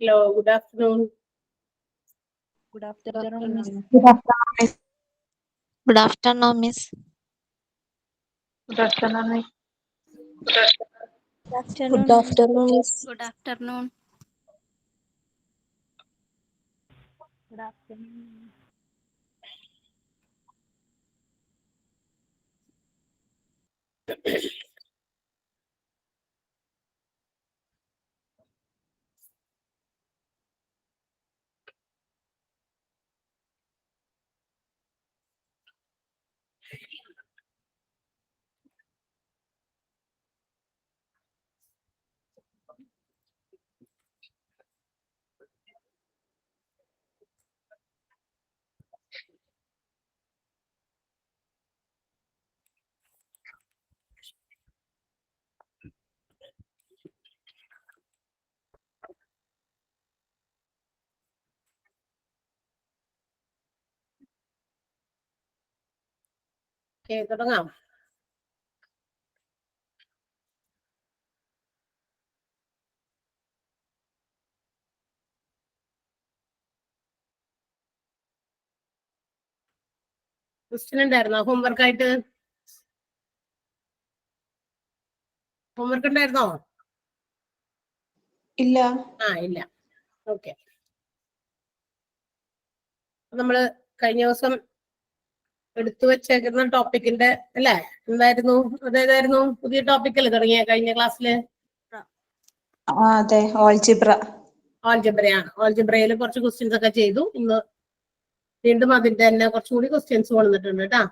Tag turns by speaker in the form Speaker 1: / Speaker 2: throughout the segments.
Speaker 1: Hello, good afternoon.
Speaker 2: Good afternoon, Miss.
Speaker 3: Good afternoon, Miss.
Speaker 4: Good afternoon, Miss.
Speaker 3: Good afternoon, Miss.
Speaker 2: Good afternoon, Miss.
Speaker 4: Good afternoon.
Speaker 2: Good afternoon.
Speaker 1: Okay, തുടങ്ങാം. Question ഉണ്ടായിരുന്നോ homework ആയിട്ട്? Homework ഉണ്ടായിരുന്നോ?
Speaker 3: ഇല്ല.
Speaker 1: ഇല്ല. Okay. നമ്മള് കഴിഞ്ഞ ദിവസം എടുത്തു വെച്ചേക്കുന്ന ടോപ്പിക്കിന്റെ അല്ലേ എന്തായിരുന്നു? അതേതായിരുന്നു? പുതിയ ടോപ്പിക്കല്ലേ തുടങ്ങിയ കഴിഞ്ഞ ക്ലാസ്സില്?
Speaker 3: അതെ, ഓൾജിബ്ര.
Speaker 1: ഓൾജിബ്രയാണ്. ഓൾജിബ്രയിൽ കുറച്ച് ക്വസ്റ്റ്യൻസ് ഒക്കെ ചെയ്തു. ഇന്ന് വീണ്ടും അതിന്റെ തന്നെ കുറച്ചുകൂടി ക്വസ്റ്റ്യൻസ് വന്നിട്ടുണ്ട് കേട്ടാ.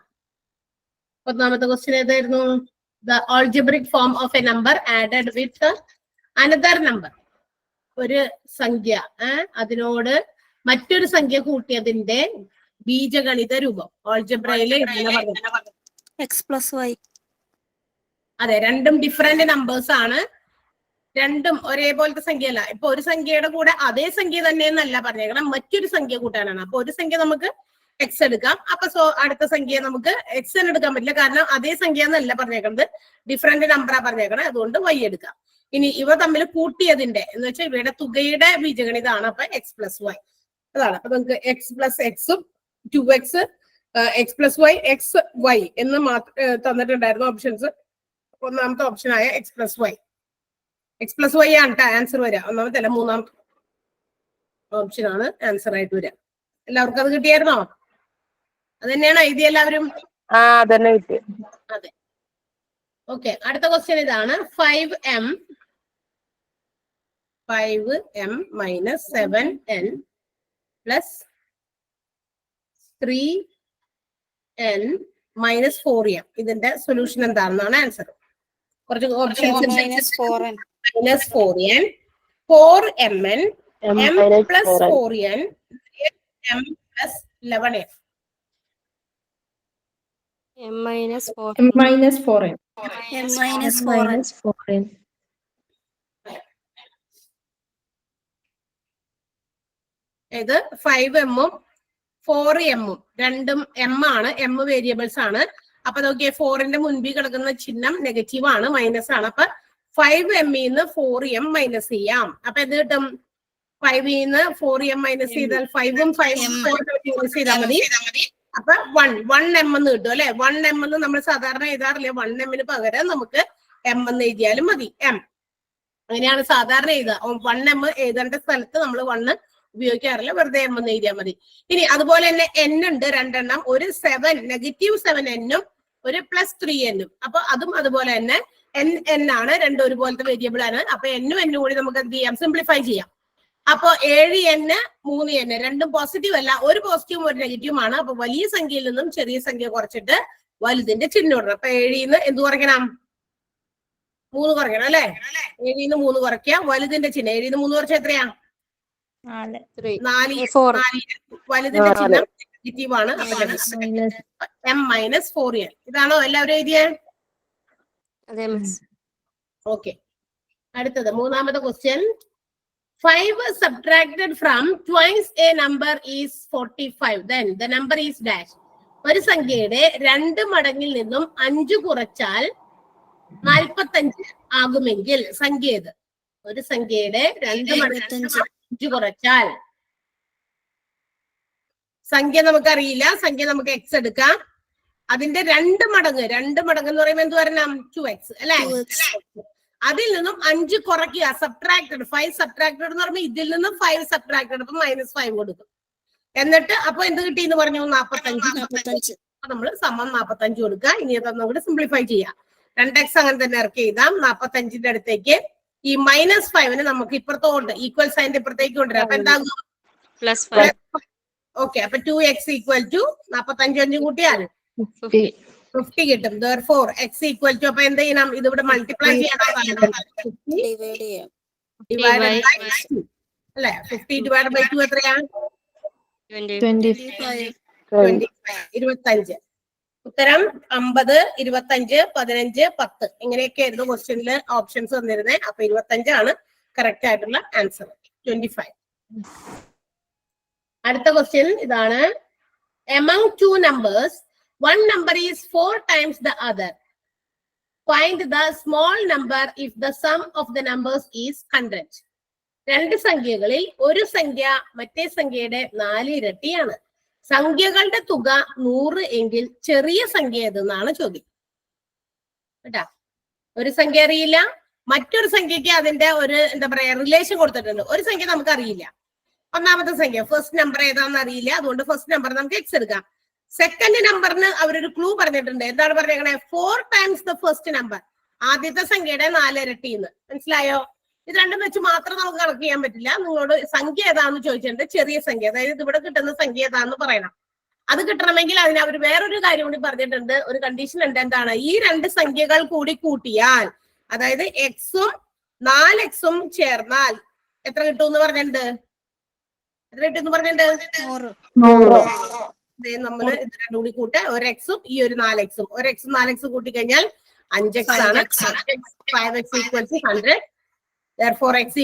Speaker 1: ഒന്നാമത്തെ ക്വസ്റ്റ്യൻ ഏതായിരുന്നു? The algebraic form of A number added with another number. ഒരു സംഖ്യ അതിനോട് മറ്റൊരു സംഖ്യ കൂട്ടിയതിന്റെ ബീജഗണിത രൂപം ഓൾജിബ്രയില്
Speaker 4: X+Y.
Speaker 1: അതെ, രണ്ടും ഡിഫറെന്റ് നമ്പേഴ്സ് ആണ്. രണ്ടും ഒരേപോലത്തെ സംഖ്യ അല്ല. ഇപ്പൊ ഒരു സംഖ്യയുടെ കൂടെ അതേ സംഖ്യ തന്നെ എന്നല്ല പറഞ്ഞേക്കണം, മറ്റൊരു സംഖ്യ കൂട്ടാനാണ്. അപ്പൊ ഒരു സംഖ്യ നമുക്ക് എക്സ് എടുക്കാം. അപ്പൊ അടുത്ത സംഖ്യ നമുക്ക് എക്സ് തന്നെ എടുക്കാൻ പറ്റില്ല, കാരണം അതേ സംഖ്യ എന്നല്ല പറഞ്ഞേക്കുന്നത്, ഡിഫറെന്റ് നമ്പറാ പറഞ്ഞേക്കണം. അതുകൊണ്ട് വൈ എടുക്കാം. ഇനി ഇവ തമ്മിൽ കൂട്ടിയതിന്റെ എന്ന് വെച്ചാൽ ഇവയുടെ തുകയുടെ ബീജഗണിതമാണ്. അപ്പൊ X+Y അതാണ്. അപ്പൊ നമുക്ക് X+Xഉം 2x X+Y XY എന്ന് തന്നിട്ടുണ്ടായിരുന്നു ഓപ്ഷൻസ്. ഒന്നാമത്തെ ഓപ്ഷനായ X+Y ആണ് ആൻസർ വരിക. ഒന്നാമത്തെ അല്ല, മൂന്നാമത്തെ ഓപ്ഷനാണ് ആൻസർ ആയിട്ട് വരിക. എല്ലാവർക്കും അത് കിട്ടിയായിരുന്നോ? അത് തന്നെയാണോ എഴുതി എല്ലാവരും?
Speaker 3: അതന്നെ കിട്ടി.
Speaker 1: അതെ. ഓക്കെ, അടുത്ത ക്വസ്റ്റ്യൻ ഇതാണ്. 5m minus 7n plus 3n minus 4m. ഇതിന്റെ സൊല്യൂഷൻ എന്താണെന്നാണ് ആൻസർ. കുറച്ച് options
Speaker 4: minus 4n.
Speaker 1: minus 4n, 4mn, m plus 4n, m plus 11n.
Speaker 4: M minus 4.
Speaker 3: M minus 4n.
Speaker 4: M minus 4n.
Speaker 1: ഇത് 5m ഉം 4m ഉം രണ്ടും m ആണ്. m variables ആണ്. അപ്പൊ നോക്കിയേ, 4ന്റെ മുൻപിൽ കിടക്കുന്ന ചിഹ്നം നെഗറ്റീവ് ആണ്, മൈനസ് ആണ്. അപ്പൊ 5m-ന്ന് 4m മൈനസ് ചെയ്യാം. അപ്പൊ എന്ത് കിട്ടും? 5-ന്ന് 4m മൈനസ് ചെയ്താൽ 5ഉം 5ഉം മൈനസ് ചെയ്താൽ മതി. അപ്പൊ 1m എന്ന് കിട്ടും അല്ലെ. 1m എന്ന് നമ്മൾ സാധാരണ എഴുതാറില്ല. 1m-ന് പകരം നമുക്ക് m എന്ന് എഴുതിയാലും മതി. m അങ്ങനെയാണ് സാധാരണ എഴുതുക. 1m എഴുതേണ്ട സ്ഥലത്ത് നമ്മൾ 1 ഉപയോഗിക്കാറില്ല, വെറുതെ m എന്ന് എഴുതിയാൽ മതി. ഇനി അതുപോലെ തന്നെ n ഉണ്ട് രണ്ടെണ്ണം, ഒരു -7n-ഉം ഒരു +3n-ഉം. അപ്പൊ അതും അതുപോലെ തന്നെ n ആണ്, രണ്ടും ഒരുപോലത്തെ വേരിയബിൾ ആണ്. അപ്പൊ n-ഉം n-ഉം കൂടി നമുക്ക് എന്ത് ചെയ്യാം? സിംപ്ലിഫൈ ചെയ്യാം. അപ്പൊ 7n 3n രണ്ടും പോസിറ്റീവ് അല്ല, ഒരു പോസിറ്റീവും ഒരു നെഗറ്റീവും ആണ്. അപ്പൊ വലിയ സംഖ്യയിൽ നിന്നും ചെറിയ സംഖ്യ കുറച്ചിട്ട് വലുതിന്റെ ചിഹ്നം ഇടണം. അപ്പൊ 7-ന്ന് എന്ത് കുറയ്ക്കണം? 3 കുറയ്ക്കണം അല്ലെ. 7-ന്ന് 3 കുറയ്ക്കാം. വലുതിന്റെ ചിഹ്നം 7-ന്ന് 3 കുറച്ച എത്രയാ? 4. വലുതിന്റെ ചിഹ്നം നെഗറ്റീവ് ആണ്. m minus 4n. ഇതാണോ എല്ലാവരും എഴുതിയത്? ഓക്കെ. അടുത്തത് മൂന്നാമത്തെ question. 5 subtracted from twice a number is 45. Then the number is dash. ഒരു സംഖ്യയുടെ 2 മടങ്ങിൽ നിന്നും 5 കുറച്ചാൽ 45 ആകുമെങ്കിൽ സംഖ്യ ഏത്? ഒരു സംഖ്യയുടെ 2 മടങ്ങ് 5 കുറച്ചാൽ സംഖ്യ നമുക്കറിയില്ല, സംഖ്യ നമുക്ക് എക്സ് എടുക്കാം. അതിന്റെ 2 മടങ്ങ് എന്ന് പറയുമ്പോൾ എന്ത് വരണം? 2x അല്ലെ? അതിൽ നിന്നും 5 കുറയ്ക്കുക, സബ്ട്രാക്റ്റഡ്. 5 സബ്ട്രാക്റ്റഡ് എന്ന് പറയുമ്പോൾ ഇതിൽ നിന്നും 5 സബ്ട്രാക്റ്റഡ്, അപ്പൊ -5 കൊടുക്കും. എന്നിട്ട് അപ്പൊ എന്ത് കിട്ടി എന്ന് പറഞ്ഞു? 45. നമ്മൾ സമം 45 കൊടുക്കുക. ഇനി അതൊന്നും കൂടി സിംപ്ലിഫൈ ചെയ്യാം. 2x അങ്ങനെ തന്നെ ഇറക്കി എഴുതാം. 45ന്റെ അടുത്തേക്ക് ഈ -5 നമുക്ക് ഇപ്പുറത്തോട്ട് ഈക്വൽ സൈൻ്റെ ഇപ്പുറത്തേക്ക് കൊണ്ടുവരാം. അപ്പൊ എന്താകും?
Speaker 4: +5.
Speaker 1: ഓക്കെ, അപ്പൊ 2x = 45 കൂട്ടിയാൽ 50 കിട്ടും. therefore x = അപ്പൊ എന്ത് ചെയ്യണം? ഇതിവിടെ മൾട്ടിപ്ലൈ ചെയ്യണം അല്ലെ? 50 ഡിവൈഡ് ബൈ 2 എത്രയാണ്? 25. ഉത്തരം 50, 25, 15, 10 ഇങ്ങനെയൊക്കെ ആയിരുന്നു ക്വസ്റ്റ്യനിൽ ഓപ്ഷൻസ് വന്നിരുന്നത്. അപ്പൊ 25 ആണ് കറക്റ്റ് ആയിട്ടുള്ള ആൻസർ. 25. അടുത്ത ക്വസ്റ്റ്യൻ ഇതാണ്. among two numbers one number is 4 times the other. Find the small number if the sum of the numbers is 100. 2 സംഖ്യകളിൽ ഒരു സംഖ്യ മറ്റേ സംഖ്യയുടെ 4 ഇരട്ടിയാണ്. സംഖ്യകളുടെ തുക 100 എങ്കിൽ ചെറിയ സംഖ്യ ഏതെന്നാണ് ചോദ്യം. കേട്ടാ, ഒരു സംഖ്യ അറിയില്ല, മറ്റൊരു സംഖ്യക്ക് അതിന്റെ ഒരു എന്താ പറയാ റിലേഷൻ കൊടുത്തിട്ടുണ്ട്. ഒരു സംഖ്യ നമുക്ക് അറിയില്ല, ഒന്നാമത്തെ സംഖ്യ ഫസ്റ്റ് നമ്പർ ഏതാണെന്ന് അറിയില്ല, അതുകൊണ്ട് ഫസ്റ്റ് നമ്പർ നമുക്ക് എക്സ് എടുക്കാം. സെക്കൻഡ് നമ്പറിന് അവരൊരു ക്ലൂ പറഞ്ഞിട്ടുണ്ട്. എന്താണ് പറഞ്ഞേക്കണേ? 4 times the first number. ആദ്യത്തെ സംഖ്യയുടെ 4 ഇരട്ടി എന്ന്. മനസ്സിലായോ? ഇത് രണ്ടും വെച്ച് മാത്രം നമുക്ക് കണക്ക് ചെയ്യാൻ പറ്റില്ല. നിങ്ങളോട് സംഖ്യ ഏതാന്ന് ചോദിച്ചിട്ടുണ്ട്, ചെറിയ സംഖ്യ, അതായത് ഇവിടെ കിട്ടുന്ന സംഖ്യ ഏതാന്ന് പറയണം. അത് കിട്ടണമെങ്കിൽ അതിന് അവർ വേറൊരു കാര്യം കൂടി പറഞ്ഞിട്ടുണ്ട്. ഒരു കണ്ടീഷൻ ഉണ്ട്. എന്താണ്? ഈ 2 സംഖ്യകൾ കൂടി കൂട്ടിയാൽ, അതായത് എക്സും 4x ചേർന്നാൽ എത്ര കിട്ടും എന്ന് പറഞ്ഞിട്ടുണ്ട്? എത്ര കിട്ടും എന്ന് പറഞ്ഞിട്ടുണ്ട്?
Speaker 3: 100.
Speaker 1: നമ്മള് ഇത് രണ്ടും കൂടി കൂട്ടുക. ഒരു എക്സും ഈ ഒരു 4x, ഒരു എക്സും 4x കൂട്ടി കഴിഞ്ഞാൽ 5x ആണ്. 5x = 100. therefore x =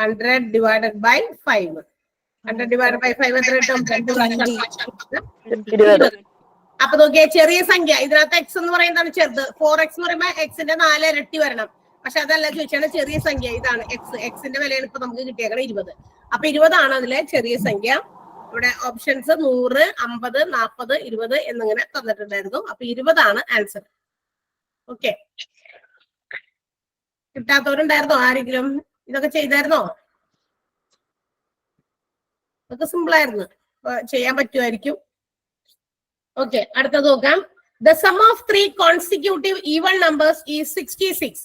Speaker 1: 100 divided by 5. 100 divided by 5 എത്ര കിട്ടും? 20. അപ്പൊ നോക്കിയാൽ ചെറിയ സംഖ്യ ഇതിനകത്ത് x എന്ന് പറയുന്നതാണ് ചെറുത്. 4x എന്ന് പറയുമ്പോൾ എക്സിന്റെ 4 ഇരട്ടി വരണം. പക്ഷെ അതല്ല ചോദിച്ചാൽ ചെറിയ സംഖ്യ ഇതാണ് എക്സ്. എക്സിന്റെ വിലയാണ് ഇപ്പൊ നമുക്ക് കിട്ടിയേക്കണം 20. അപ്പൊ 20 ആണ് അതിലെ ചെറിയ സംഖ്യ. ഇവിടെ ഓപ്ഷൻസ് 100, 50, 40, 20 എന്നിങ്ങനെ തന്നിട്ടുണ്ടായിരുന്നു. അപ്പൊ 20 ആണ് ആൻസർ. ഓക്കെ, കിട്ടാത്തവരുണ്ടായിരുന്നോ ആരെങ്കിലും? ഇതൊക്കെ ചെയ്തായിരുന്നോ? ഇതൊക്കെ സിമ്പിൾ ആയിരുന്നു, ചെയ്യാൻ പറ്റുമായിരിക്കും. ഓക്കെ, അടുത്തത് നോക്കാം. The sum of 3 consecutive even numbers is 66.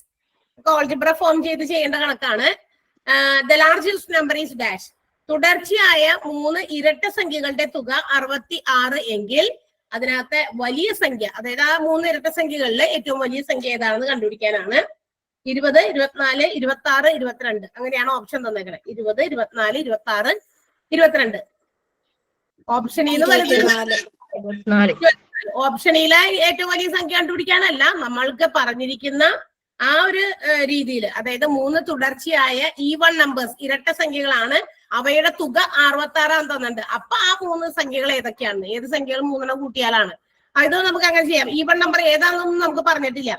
Speaker 1: Algebra form ചെയ്ത് ചെയ്യേണ്ട കണക്കാണ്. The largest number is dash. തുടർച്ചയായ 3 ഇരട്ട സംഖ്യകളുടെ തുക 66 എങ്കിൽ അതിനകത്തെ വലിയ സംഖ്യ, അതായത് ആ 3 ഇരട്ട സംഖ്യകളിലെ ഏറ്റവും വലിയ സംഖ്യ ഏതാണെന്ന് കണ്ടുപിടിക്കാനാണ്. 20, 24, 26, 22 അങ്ങനെയാണ് ഓപ്ഷൻ തന്നേക്കണേ. 20, 24, 26, 22. ഓപ്ഷനിൽ ഓപ്ഷനിലെ ഏറ്റവും വലിയ സംഖ്യ കണ്ടുപിടിക്കാനല്ല, നമ്മൾക്ക് പറഞ്ഞിരിക്കുന്ന ആ ഒരു രീതിയിൽ, അതായത് 3 തുടർച്ചയായ ഈവൺ നമ്പേഴ്സ് ഇരട്ട സംഖ്യകളാണ്, അവയുടെ തുക 66 തന്നിട്ടുണ്ട്. അപ്പൊ ആ 3 സംഖ്യകൾ ഏതൊക്കെയാണ്? ഏത് സംഖ്യകൾ 3 കൂട്ടിയാലാണ്? ഇത് നമുക്ക് അങ്ങനെ ചെയ്യാം. ഈവൺ നമ്പർ ഏതാണെന്നൊന്നും നമുക്ക് പറഞ്ഞിട്ടില്ല.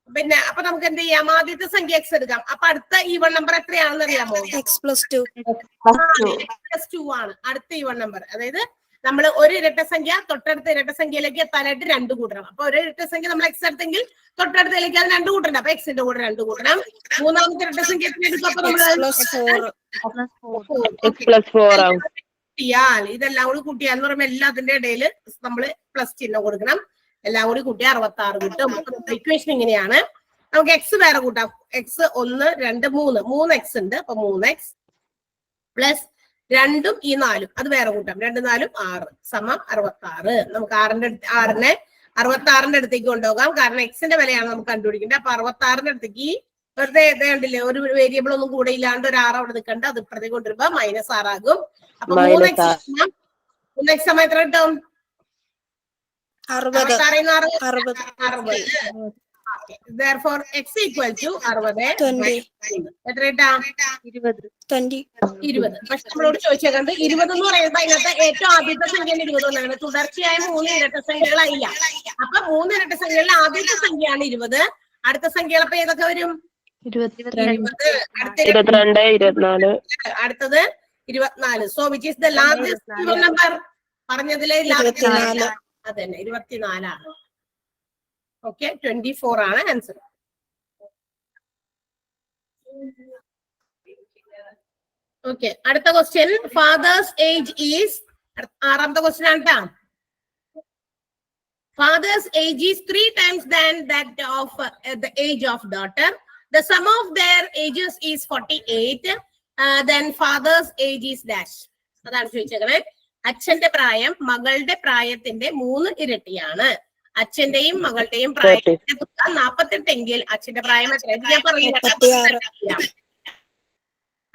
Speaker 1: പിന്നെ അപ്പൊ നമുക്ക് എന്ത് ചെയ്യാം? ആദ്യത്തെ സംഖ്യ എക്സ് എടുക്കാം. അപ്പൊ അടുത്ത ഈവൺ നമ്പർ എത്രയാണെന്ന് അറിയാമോ?
Speaker 4: x+2
Speaker 1: ആണ് അടുത്ത ഈവൺ നമ്പർ. അതായത് നമ്മൾ ഒരു ഇരട്ട സംഖ്യ തൊട്ടടുത്ത ഇരട്ട സംഖ്യയിലേക്ക് എത്താനായിട്ട് 2 കൂട്ടണം. അപ്പൊ ഒരു ഇരട്ട സംഖ്യ നമ്മൾ എക്സ് എടുത്തെങ്കിൽ തൊട്ടടുത്തയിലേക്ക് അത് 2 കൂട്ടണം. അപ്പൊ എക്സിന്റെ കൂടെ 2 കൂട്ടണം. മൂന്നാമത്തെ ഇരട്ട സംഖ്യ കൂട്ടിയാൽ, ഇതെല്ലാം കൂടി കൂട്ടിയാന്ന് പറയുമ്പോൾ എല്ലാത്തിന്റെ ഇടയിൽ നമ്മൾ പ്ലസ് ചിഹ്നം കൊടുക്കണം. എല്ലാം കൂടി കൂട്ടി 66 കിട്ടും. ഇക്വേഷൻ ഇങ്ങനെയാണ്. നമുക്ക് എക്സ് വേറെ കൂട്ടാം. എക്സ് 1, 2, 3 എക്സ് ഉണ്ട്. അപ്പൊ 3x പ്ലസ് 2ഉം ഈ 4ഉം അത് വേറെ കൂട്ടാം. 2, 4, 6 സമം 66. നമുക്ക് 6നെ 66ന്റെ അടുത്തേക്ക് കൊണ്ടുപോകാം. കാരണം എക്സിന്റെ വിലയാണ് നമുക്ക് കണ്ടുപിടിക്കേണ്ടത്. അപ്പൊ 66ന്റെ അടുത്തേക്ക് വെറുതെ കണ്ടില്ലേ, ഒരു വേരിയബിൾ ഒന്നും കൂടെ ഇല്ലാണ്ട് ഒരു 6 അവിടെ നിൽക്കണ്ട. അത് ഇപ്പുറത്തേക്ക് കൊണ്ടുവരുമ്പോ -6 ആകും. അപ്പൊ 3x സമയം എത്ര കിട്ടും?
Speaker 4: 60.
Speaker 1: Therefore x = 60. എത്ര കിട്ടാം? 20. പക്ഷെ നമ്മളോട് ചോദിച്ചേക്കുന്നത് 20 എന്ന് പറയുമ്പോൾ അതിനകത്ത് ഏറ്റവും ആദ്യത്തെ സംഖ്യ 20 എന്നാണ്. തുടർച്ചയായ 3 ഇരട്ട സംഖ്യകളായില്ല. അപ്പൊ 3 ഇരട്ട സംഖ്യകളിൽ ആദ്യത്തെ സംഖ്യയാണ് 20. അടുത്ത സംഖ്യകൾ അപ്പൊ ഏതൊക്കെ വരും? അടുത്തത് 24. So which is the largest number? പറഞ്ഞതിലെ അതന്നെ 24 ആണ്. ഓക്കെ, 24 ആണ് ആൻസർ. ഓക്കെ, അടുത്ത ക്വസ്റ്റ്യൻ. ഫാദേഴ്സ് ഏജ് ഈസ്, ആറാമത്തെ ക്വസ്റ്റ്യൻ ആണ് ട്ടാ. Father's age is 3 times than that of the age of daughter. The sum of their ages is 48. Then father's age is dash. അതാണ് ചോദിച്ചത്. അച്ഛന്റെ പ്രായം മകളുടെ പ്രായത്തിന്റെ 3 ഇരട്ടിയാണ്. അച്ഛന്റെയും മകളുടെയും പ്രായത്തിന്റെ 48 എങ്കിൽ അച്ഛന്റെ പ്രായം എത്ര? ഞാൻ പറഞ്ഞില്ല,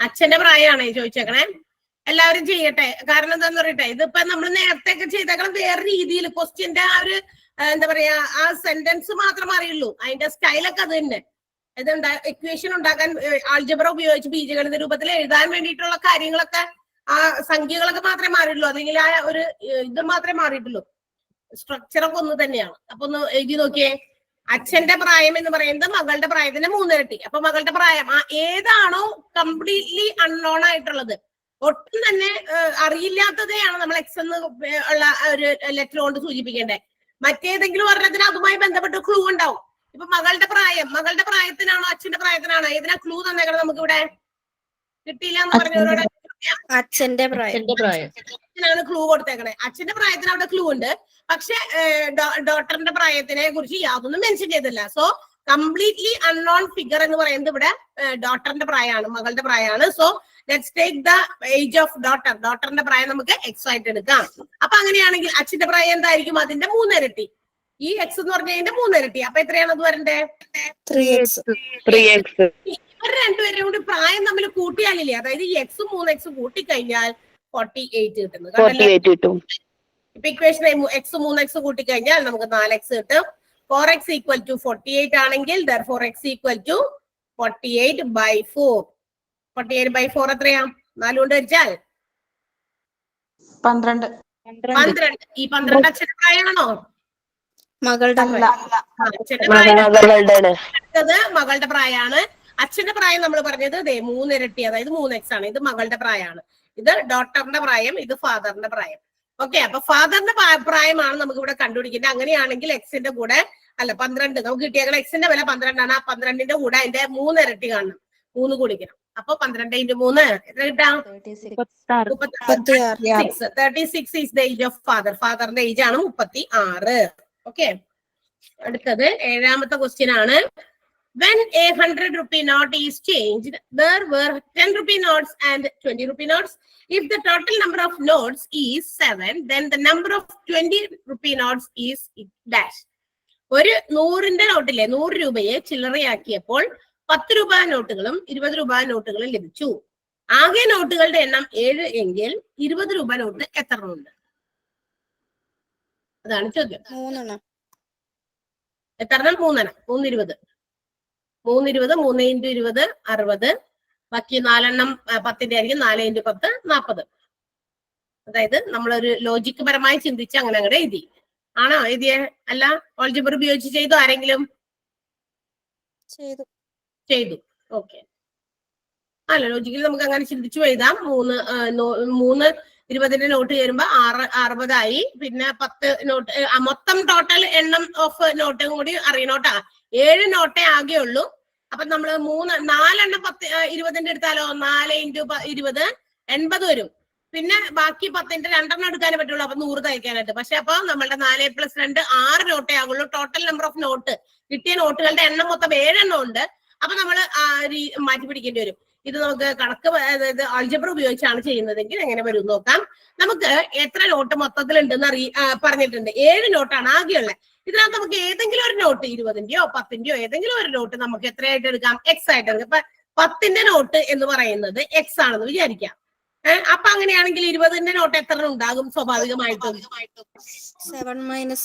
Speaker 1: അച്ഛന്റെ പ്രായമാണ് ചോദിച്ചേക്കണേ. എല്ലാവരും ചെയ്യട്ടെ. കാരണം എന്താന്ന് പറയട്ടെ, ഇതിപ്പോ നമ്മൾ നേരത്തെ ഒക്കെ ചെയ്തേക്കണം വേറെ രീതിയിൽ. ക്വസ്റ്റ്യന്റെ ആ ഒരു എന്താ പറയാ, ആ സെന്റൻസ് മാത്രം അറിയുള്ളൂ, അതിന്റെ സ്റ്റൈലൊക്കെ അത് തന്നെ. ഇത് ഇക്വേഷൻ ഉണ്ടാക്കാൻ ആൾജിബ്ര ഉപയോഗിച്ച് ബീജഗണിത രൂപത്തിൽ എഴുതാൻ വേണ്ടിയിട്ടുള്ള കാര്യങ്ങളൊക്കെ, ആ സംഖ്യകളൊക്കെ മാത്രമേ മാറിയുള്ളൂ, അല്ലെങ്കിൽ ആ ഒരു ഇത് മാത്രമേ മാറിയിട്ടുള്ളൂ. സ്ട്രക്ചറൊക്കെ ഒന്ന് തന്നെയാണ്. അപ്പൊ ഒന്ന് എഴുതി നോക്കിയേ. അച്ഛന്റെ പ്രായം എന്ന് പറയുന്നത് മകളുടെ പ്രായത്തിന്റെ 3 ഇരട്ടി. അപ്പൊ മകളുടെ പ്രായം ഏതാണോ കംപ്ലീറ്റ്ലി അൺനോൺ ആയിട്ടുള്ളത്, ഒട്ടും തന്നെ അറിയില്ലാത്തതെയാണ് നമ്മൾ എക്സ് എന്ന് ഉള്ള ഒരു ലെറ്റർ കൊണ്ട് സൂചിപ്പിക്കേണ്ടത്. മറ്റേതെങ്കിലും ഒരെണ്ണത്തിന് അതുമായി ബന്ധപ്പെട്ട് ക്ലൂ ഉണ്ടാവും. ഇപ്പൊ മകളുടെ പ്രായത്തിനാണോ അച്ഛന്റെ പ്രായത്തിനാണോ, ഏതിനാ ക്ലൂ തന്നേക്കണം? നമുക്ക് ഇവിടെ കിട്ടിയില്ല എന്ന് പറഞ്ഞവരോട്
Speaker 4: അച്ഛന്റെ പ്രായത്തിനാണ്
Speaker 1: ക്ലൂ കൊടുത്തേക്കണേ. അച്ഛന്റെ പ്രായത്തിന് അവിടെ ക്ലൂ ഉണ്ട്, പക്ഷെ ഡോട്ടറിന്റെ പ്രായത്തിനെ കുറിച്ച് യാതൊന്നും മെൻഷൻ ചെയ്തില്ല. സോ കംപ്ലീറ്റ്ലി അൺനോൺ ഫിഗർ എന്ന് പറയുന്നത് ഇവിടെ ഡോട്ടറിന്റെ പ്രായമാണ്, മകളുടെ പ്രായമാണ്. So let's take the age of daughter. ഡോട്ടറിന്റെ പ്രായം നമുക്ക് എക്സ് ആയിട്ട് എടുക്കാം. അപ്പൊ അങ്ങനെയാണെങ്കിൽ അച്ഛന്റെ പ്രായം എന്തായിരിക്കും? അതിന്റെ 3 ഇരട്ടി. ഈ എക്സ് എന്ന് പറഞ്ഞതിന്റെ 3 ഇരട്ടി. അപ്പൊ എത്രയാണ് അത് വരണ്ടേ? 3x. ഇവർ രണ്ടുപേരും കൂടി പ്രായം തമ്മിൽ കൂട്ടിയാലില്ലേ, അതായത് ഈ എക്സും 3x കൂട്ടിക്കഴിഞ്ഞാൽ 48 കിട്ടുന്നു. ഇപ്പൊ ഇക്വേഷൻ എക്സ് 3x കൂട്ടിക്കഴിഞ്ഞാൽ നമുക്ക് 4x കിട്ടും. 4x ഈക്വൽ ടു 48 ആണെങ്കിൽ therefore x ഈക്വൽ ടു 48/4. 48/4 എത്രയാ? 4 കൊണ്ട് ഹരിച്ചാൽ
Speaker 3: 12.
Speaker 1: ഈ 12 അച്ഛന്റെ പ്രായമാണോ?
Speaker 4: മകളുടെ
Speaker 1: മകളുടെ പ്രായമാണ്. അച്ഛന്റെ പ്രായം നമ്മൾ പറഞ്ഞത് 3 ഇരട്ടി, അതായത് 3x ആണ്. ഇത് മകളുടെ പ്രായമാണ്. ഇത് ഡോട്ടറിന്റെ പ്രായം, ഇത് ഫാദറിന്റെ പ്രായം. ഓക്കെ, അപ്പൊ ഫാദറിന്റെ പ്രായമാണ് നമുക്ക് ഇവിടെ കണ്ടുപിടിക്കേണ്ടത്. അങ്ങനെയാണെങ്കിൽ എക്സിന്റെ കൂടെ 12 നമുക്ക് കിട്ടിയേക്കണം. എക്സിന്റെ വില 12 ആണ്. ആ 12ന്റെ കൂടെ അതിന്റെ 3 ഇരട്ടി കാണണം, 3 കൂടിക്കണം. അപ്പൊ 12 × 3 എത്ര കിട്ടാം? 36 is the age of father. ഫാദറിന്റെ ഏജ് ആണ് 36. ഓക്കെ, അടുത്തത് 7ാമത്തെ ക്വസ്റ്റ്യൻ ആണ്. When a 100 rupee note is changed, there were 10 rupee notes and 20 rupee notes. If the total number of notes is 7, then the number of 20 rupee notes is dash. ഒരു 100ന്റെ നോട്ടിലെ 100 രൂപയെ ചില്ലറയാക്കിയപ്പോൾ 10 രൂപ നോട്ടുകളും 20 രൂപ നോട്ടുകളും ലഭിച്ചു. ആകെ നോട്ടുകളുടെ എണ്ണം 7 എങ്കിൽ 20 രൂപ നോട്ട് എത്ര ഉണ്ട്? അതാണ് ചോദ്യം.
Speaker 4: 3
Speaker 1: എത്ര? 3 320. 320 3 × 20 60. ബാക്കി 4 എണ്ണം 10ന്റെ ആയിരിക്കും. 4 × 10 40. അതായത് നമ്മളൊരു ലോജിക് പരമായി ചിന്തിച്ച് അങ്ങനെ എഴുതി. ആണോ എഴുതിയേ? അല്ല, ഓൾജിബ്ര ഉപയോഗിച്ച് ചെയ്തു? ആരെങ്കിലും ചെയ്തു? ഓക്കെ, അല്ല, ലോജിക്കലി നമുക്ക് അങ്ങനെ ചിന്തിച്ചു എഴുതാം. 3 20ന്റെ നോട്ട് ചേരുമ്പോ 60 ആയി. പിന്നെ 10 നോട്ട്, മൊത്തം ടോട്ടൽ എണ്ണം ഓഫ് നോട്ടും കൂടി അറിയണോട്ടാ. 7 നോട്ടേ ആകെ ഉള്ളൂ. അപ്പൊ നമ്മള് 4 എണ്ണം 20ന്റെ എടുത്താലോ? 4 × 20 80 വരും. പിന്നെ ബാക്കി 10ന്റെ 2 എണ്ണം എടുക്കാനേ പറ്റുള്ളൂ. അപ്പൊ 100 തയ്ക്കാനായിട്ട്. പക്ഷെ അപ്പൊ നമ്മളുടെ 4 + 2 6 നോട്ടേ ആകുള്ളൂ. ടോട്ടൽ നമ്പർ ഓഫ് നോട്ട്, കിട്ടിയ നോട്ടുകളുടെ എണ്ണം മൊത്തം 7 എണ്ണം ഉണ്ട്. അപ്പൊ നമ്മൾ മാറ്റി പിടിക്കേണ്ടി വരും. ഇത് നമുക്ക് കണക്ക്, അതായത് ആൾജിബ്ര ഉപയോഗിച്ചാണ് ചെയ്യുന്നതെങ്കിൽ എങ്ങനെ വരും നോക്കാം. നമുക്ക് എത്ര നോട്ട് മൊത്തത്തിൽ ഉണ്ടെന്ന് പറഞ്ഞിട്ടുണ്ട്. 7 നോട്ടാണ് ആകെയുള്ളത്. ഇതിനകത്ത് നമുക്ക് ഏതെങ്കിലും ഒരു നോട്ട് 20ന്റെയോ 10ന്റെയോ ഏതെങ്കിലും ഒരു നോട്ട് നമുക്ക് എത്രയായിട്ട് എടുക്കാം? എക്സ് ആയിട്ട് എടുക്കാം. ഇപ്പൊ 10ന്റെ നോട്ട് എന്ന് പറയുന്നത് എക്സ് ആണെന്ന് വിചാരിക്കാം. അപ്പൊ അങ്ങനെയാണെങ്കിൽ 20ന്റെ നോട്ട് എത്ര ഉണ്ടാകും? സ്വാഭാവികമായിട്ടും
Speaker 4: 7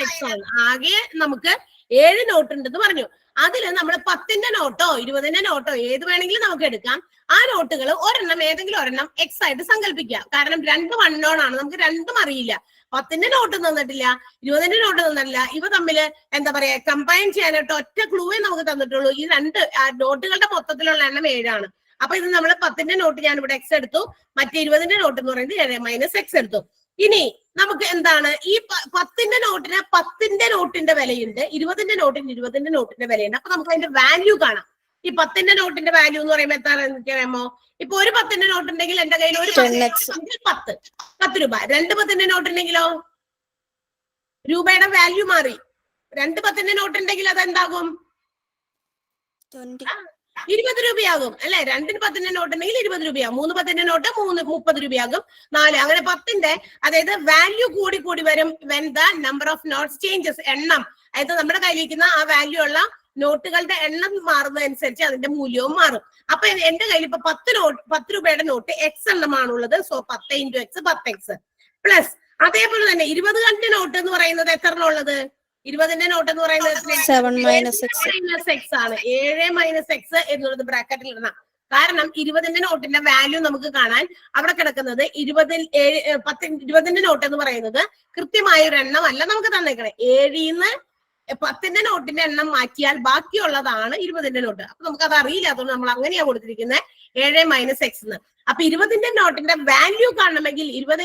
Speaker 4: - x
Speaker 1: ആണ്. ആകെ നമുക്ക് 7 നോട്ട് ഉണ്ടെന്ന് പറഞ്ഞു. അതില് നമ്മൾ 10ന്റെ നോട്ടോ 20ന്റെ നോട്ടോ ഏത് വേണമെങ്കിലും നമുക്ക് എടുക്കാം. ആ നോട്ടുകൾ ഏതെങ്കിലും ഒരെണ്ണം എക്സ് ആയിട്ട് സങ്കല്പിക്കുക. കാരണം രണ്ടും അൺനോൺ ആണ്, നമുക്ക് രണ്ടും അറിയില്ല. 10ന്റെ നോട്ട് തന്നിട്ടില്ല, 20ന്റെ നോട്ട് തന്നിട്ടില്ല. ഇവ തമ്മിൽ എന്താ പറയാ കമ്പൈൻ ചെയ്യാനായിട്ട് ഒറ്റ ക്ലൂവേ നമുക്ക് തന്നിട്ടുള്ളൂ. ഈ രണ്ട് നോട്ടുകളുടെ മൊത്തത്തിലുള്ള എണ്ണം 7 ആണ്. അപ്പൊ ഇത് നമ്മൾ 10ന്റെ നോട്ട് ഞാൻ ഇവിടെ എക്സ് എടുത്തു, മറ്റേ 20ന്റെ നോട്ട് എന്ന് പറയുന്നത് 7 മൈനസ് എക്സ് എടുത്തു. ഇനി നമുക്ക് എന്താണ് ഈ 10ന്റെ നോട്ടിന് 10ന്റെ നോട്ടിന്റെ വിലയുണ്ട്, 20ന്റെ നോട്ടിന് 20ന്റെ നോട്ടിന്റെ വിലയുണ്ട്. അപ്പൊ നമുക്ക് അതിന്റെ വാല്യൂ കാണാം. ഈ 10ന്റെ നോട്ടിന്റെ വാല്യൂ എന്ന് പറയുമ്പോൾ എത്ര അറിയാമോ? ഇപ്പൊ ഒരു 10ന്റെ നോട്ട് ഉണ്ടെങ്കിൽ എന്റെ കയ്യിൽ ഒരു 10 രൂപ. 2 10ന്റെ നോട്ട് ഉണ്ടെങ്കിലോ രൂപയുടെ വാല്യൂ മാറി. 2 10ന്റെ നോട്ട് ഉണ്ടെങ്കിൽ അതെന്താകും? 20 രൂപയാകും അല്ലെ? 2 10ന്റെ നോട്ട് ഉണ്ടെങ്കിൽ 20 രൂപയാകും. 3 10ന്റെ നോട്ട് 30 രൂപയാകും. 4 അങ്ങനെ 10ന്റെ അതായത് വാല്യൂ കൂടി കൂടി വരും. When the number of notes changes, എണ്ണം അതായത് നമ്മുടെ കയ്യിലിരിക്കുന്ന ആ വാല്യൂ ഉള്ള നോട്ടുകളുടെ എണ്ണം മാറുന്നതനുസരിച്ച് അതിന്റെ മൂല്യവും മാറും. അപ്പൊ എന്റെ കയ്യിൽ ഇപ്പൊ 10 രൂപയുടെ നോട്ട് എക്സ് എണ്ണമാണുള്ളത്. സോ 10 × x 10x പ്ലസ് അതേപോലെ തന്നെ 20ന്റെ നോട്ട് എന്ന് പറയുന്നത് എത്ര ഉള്ളത്? 20ന്റെ നോട്ട് എന്ന് പറയുന്നത്
Speaker 4: 7 മൈനസ്
Speaker 1: എക്സ് ആണ്. 7 മൈനസ് എക്സ് എന്നുള്ളത് ബ്രാക്കറ്റിൽ ഇടണം. കാരണം 20ന്റെ നോട്ടിന്റെ വാല്യൂ നമുക്ക് കാണാൻ അവിടെ കിടക്കുന്നത് 20ന്റെ നോട്ട് എന്ന് പറയുന്നത് കൃത്യമായ ഒരു എണ്ണം അല്ല നമുക്ക് തന്നേക്കണേ. 7ന്ന് 10ന്റെ നോട്ടിന്റെ എണ്ണം മാറ്റിയാൽ ബാക്കിയുള്ളതാണ് 20ന്റെ നോട്ട്. അപ്പൊ നമുക്ക് അത് അറിയില്ല, അതുകൊണ്ട് നമ്മൾ അങ്ങനെയാ കൊടുത്തിരിക്കുന്നത് 7 മൈനസ് എക്സ് എന്ന്. അപ്പൊ 20ന്റെ നോട്ടിന്റെ വാല്യൂ കാണണമെങ്കിൽ 20 ×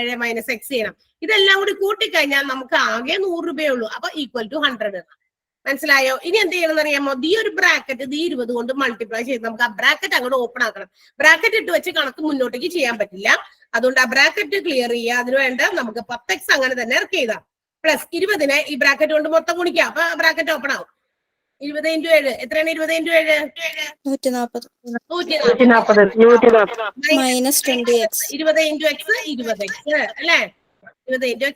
Speaker 1: 7 മൈനസ് എക്സ് ചെയ്യണം. ഇതെല്ലാം കൂടി കൂട്ടിക്കഴിഞ്ഞാൽ നമുക്ക് ആകെ 100 രൂപയേ ഉള്ളൂ. അപ്പൊ ഈക്വൽ ടു 100. മനസ്സിലായോ? ഇനി എന്ത് ചെയ്യണം എന്ന് അറിയാമോ? ഈ ഒരു ബ്രാക്കറ്റ് 20 കൊണ്ട് മൾട്ടിപ്ലൈ ചെയ്ത് നമുക്ക് ആ ബ്രാക്കറ്റ് അങ്ങോട്ട് ഓപ്പൺ ആക്കണം. ബ്രാക്കറ്റ് ഇട്ട് വെച്ച് കണക്ക് മുന്നോട്ടേക്ക് ചെയ്യാൻ പറ്റില്ല. അതുകൊണ്ട് ആ ബ്രാക്കറ്റ് ക്ലിയർ ചെയ്യുക. അതിന് വേണ്ട നമുക്ക് 10x അങ്ങനെ തന്നെ ഇറക്കി ചെയ്താം. പ്ലസ് 20നെ ഈ ബ്രാക്കറ്റ് കൊണ്ട് മൊത്തം ഗുണിക്കുക. അപ്പൊ ബ്രാക്കറ്റ് ഓപ്പൺ ആവും. 20 × 7 എത്രയാണ്? 20 × 7
Speaker 4: 140 മൈനസ് 20x
Speaker 1: 20 × x 20x അല്ലെ? 20 × x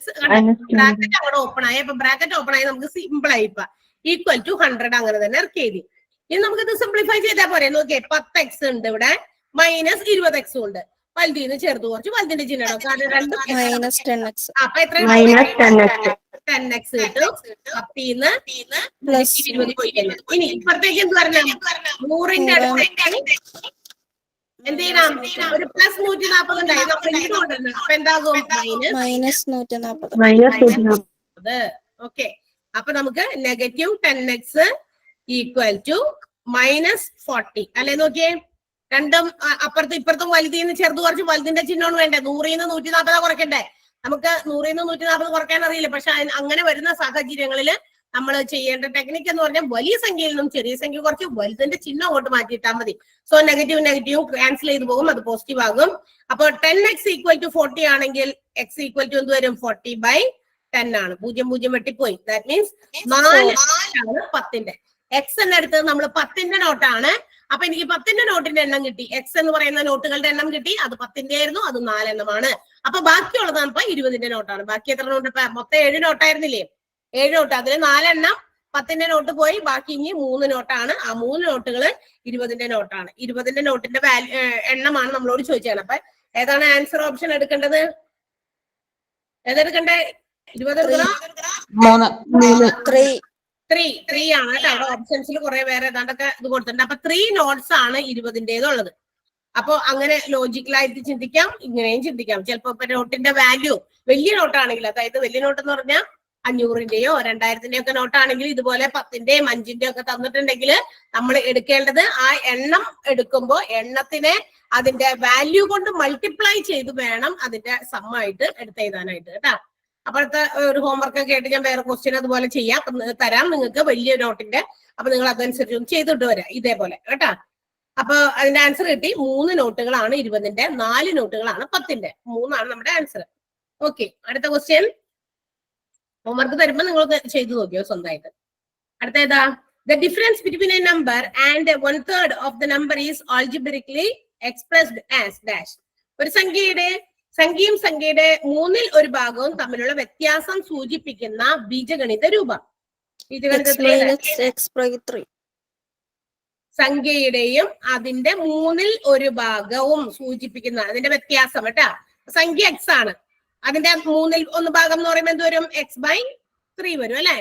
Speaker 1: ബ്രാക്കറ്റ് അങ്ങോട്ട് ഓപ്പൺ ആയി. അപ്പൊ ബ്രാക്കറ്റ് ഓപ്പൺ ആയി നമുക്ക് സിമ്പിൾ ആയി ഇപ്പൊ ഈക്വൽ ടു 100 അങ്ങനെ തന്നെ ഇറക്കി എഴുതി. ഇനി നമുക്ക് ഇത് സിംപ്ലിഫൈ ചെയ്താൽ പോരെ? നോക്കിയേ 10x ഉണ്ട് ഇവിടെ, മൈനസ് 20x ഉണ്ട്. വലുതിന്ന് ചെറുത് കുറച്ച് വലുതിന്റെ ചിഹ്നം കാരണം രണ്ടും
Speaker 4: മൈനസ് 10x.
Speaker 1: അപ്പൊ എത്ര? 10x കിട്ടും. 10ന്ന്
Speaker 4: പ്ലസ്
Speaker 1: 20 പോയി. ഇനി ഇപ്പഴത്തേക്ക് എന്ത് പറഞ്ഞാൽ 100ന്റെ അടുത്തേക്ക് എന്ത് ചെയ്യണം? ഒരു പ്ലസ് 140 ഉണ്ടായി. അപ്പൊ എന്താകും?
Speaker 4: മൈനസ് 140.
Speaker 1: ഓക്കെ. അപ്പൊ നമുക്ക് negative 10x equal to minus 40 അല്ലെ? നോക്കിയേ, രണ്ടും അപ്പുറത്തും ഇപ്പുറത്തും വലുതിന്ന് ചെറുത് കുറച്ച് വലുതിന്റെ ചിഹ്നമാണ് വേണ്ടേ. 100ന്ന് 140 കുറയ്ക്കണ്ടേ? നമുക്ക് 100ന്ന് 140 കുറയ്ക്കാൻ അറിയില്ല. പക്ഷെ അങ്ങനെ വരുന്ന സാഹചര്യങ്ങളിൽ നമ്മൾ ചെയ്യേണ്ട ടെക്നിക്ക് എന്ന് പറഞ്ഞാൽ വലിയ സംഖ്യയിൽ നിന്നും ചെറിയ സംഖ്യ കുറച്ച് വലുതിന്റെ ചിഹ്നം അങ്ങോട്ട് മാറ്റിയിട്ടാൽ മതി. സോ നെഗറ്റീവ് ക്യാൻസൽ ചെയ്ത് പോകും, അത് പോസിറ്റീവ് ആകും. അപ്പൊ 10x ഈക്വൽ ടു 40 ആണെങ്കിൽ x ഈക്വൽ ടു എന്ത് വരും? 40/10 ആണ്. 0 വെട്ടിപ്പോയി. ദാറ്റ് മീൻസ് 4 ആണ് 10ന്റെ. എക്സ് എന്നെടുത്തത് നമ്മൾ 10ന്റെ നോട്ടാണ്. അപ്പൊ എനിക്ക് 10ന്റെ നോട്ടിന്റെ എണ്ണം കിട്ടി. എക്സ് എന്ന് പറയുന്ന നോട്ടുകളുടെ എണ്ണം കിട്ടി. അത് 10ന്റെ ആയിരുന്നു, അത് 4 എണ്ണമാണ്. അപ്പൊ ബാക്കിയുള്ളതാണ് ഇപ്പൊ 20ന്റെ നോട്ടാണ്. ബാക്കി എത്ര നോട്ട്? മൊത്തം 7 നോട്ടായിരുന്നില്ലേ? 7 നോട്ട്. അതിൽ 4 എണ്ണം 10ന്റെ നോട്ട് പോയി. ബാക്കി ഇനി 3 നോട്ടാണ്. ആ 3 നോട്ടുകള് 20ന്റെ നോട്ടാണ്. 20ന്റെ നോട്ടിന്റെ എണ്ണമാണ് നമ്മളോട് ചോദിച്ചാണ്. അപ്പൊ ഏതാണ് ആൻസർ ഓപ്ഷൻ എടുക്കേണ്ടത്? ഏതെടുക്കണ്ടേ? 20 3 ആണ് കേട്ടോ. അവിടെ ഓപ്ഷൻസിൽ കുറെ വേറെ ഏതാണ്ടൊക്കെ ഇത് കൊടുത്തിട്ടുണ്ട്. അപ്പൊ 3 നോട്ട്സ് ആണ് 20ന്റേതുള്ളത്. അപ്പൊ അങ്ങനെ ലോജിക്കലായിട്ട് ചിന്തിക്കാം, ഇങ്ങനെയും ചിന്തിക്കാം. ചിലപ്പോ ഇപ്പൊ നോട്ടിന്റെ വാല്യൂ വലിയ നോട്ടാണെങ്കിൽ, അതായത് വലിയ നോട്ട് എന്ന് പറഞ്ഞാൽ 500ന്റെയോ 2000ന്റെയോ ഒക്കെ നോട്ടാണെങ്കിൽ ഇതുപോലെ 10ന്റെയും 5ന്റെയും ഒക്കെ തന്നിട്ടുണ്ടെങ്കിൽ നമ്മൾ എടുക്കേണ്ടത് ആ എണ്ണം എടുക്കുമ്പോൾ എണ്ണത്തിനെ അതിന്റെ വാല്യൂ കൊണ്ട് മൾട്ടിപ്ലൈ ചെയ്ത് വേണം അതിന്റെ സമ്മായിട്ട് എടുത്തെഴുതാനായിട്ട് കേട്ടാ. അപ്പോഴത്തെ ഒരു ഹോംവർക്ക് ഒക്കെ ആയിട്ട് ഞാൻ വേറെ ക്വസ്റ്റ്യൻ അതുപോലെ ചെയ്യാം, തരാം നിങ്ങൾക്ക് വലിയ നോട്ടിന്റെ. അപ്പൊ നിങ്ങൾ അതനുസരിച്ച് ഒന്ന് ചെയ്തിട്ട് വരാം ഇതേപോലെ കേട്ടാ. അപ്പൊ അതിന്റെ ആൻസർ കിട്ടി. 3 നോട്ടുകളാണ് 20ന്റെ, 4 നോട്ടുകളാണ് 10ന്റെ. 3 ആണ് നമ്മുടെ ആൻസർ. ഓക്കെ, അടുത്ത ക്വസ്റ്റ്യൻ ഹോംവർക്ക് തരുമ്പോ നിങ്ങൾ ചെയ്തു നോക്കിയോ സ്വന്തമായിട്ട്. അടുത്ത ഏതാ? The difference between a number and 1/3 of the number is algebraically expressed as dash. ഒരു സംഖ്യയും സംഖ്യയുടെ 1/3 ഭാഗവും തമ്മിലുള്ള വ്യത്യാസം സൂചിപ്പിക്കുന്ന ബീജഗണിത രൂപം. സംഖ്യയുടെയും അതിന്റെ 1/3 ഭാഗവും സൂചിപ്പിക്കുന്ന അതിന്റെ വ്യത്യാസം കേട്ടാ. സംഖ്യ x ആണ്, അതിന്റെ 1/3 ഭാഗം എന്ന് പറയുമ്പോൾ എന്ത് വരും? x/3 വരും അല്ലെ?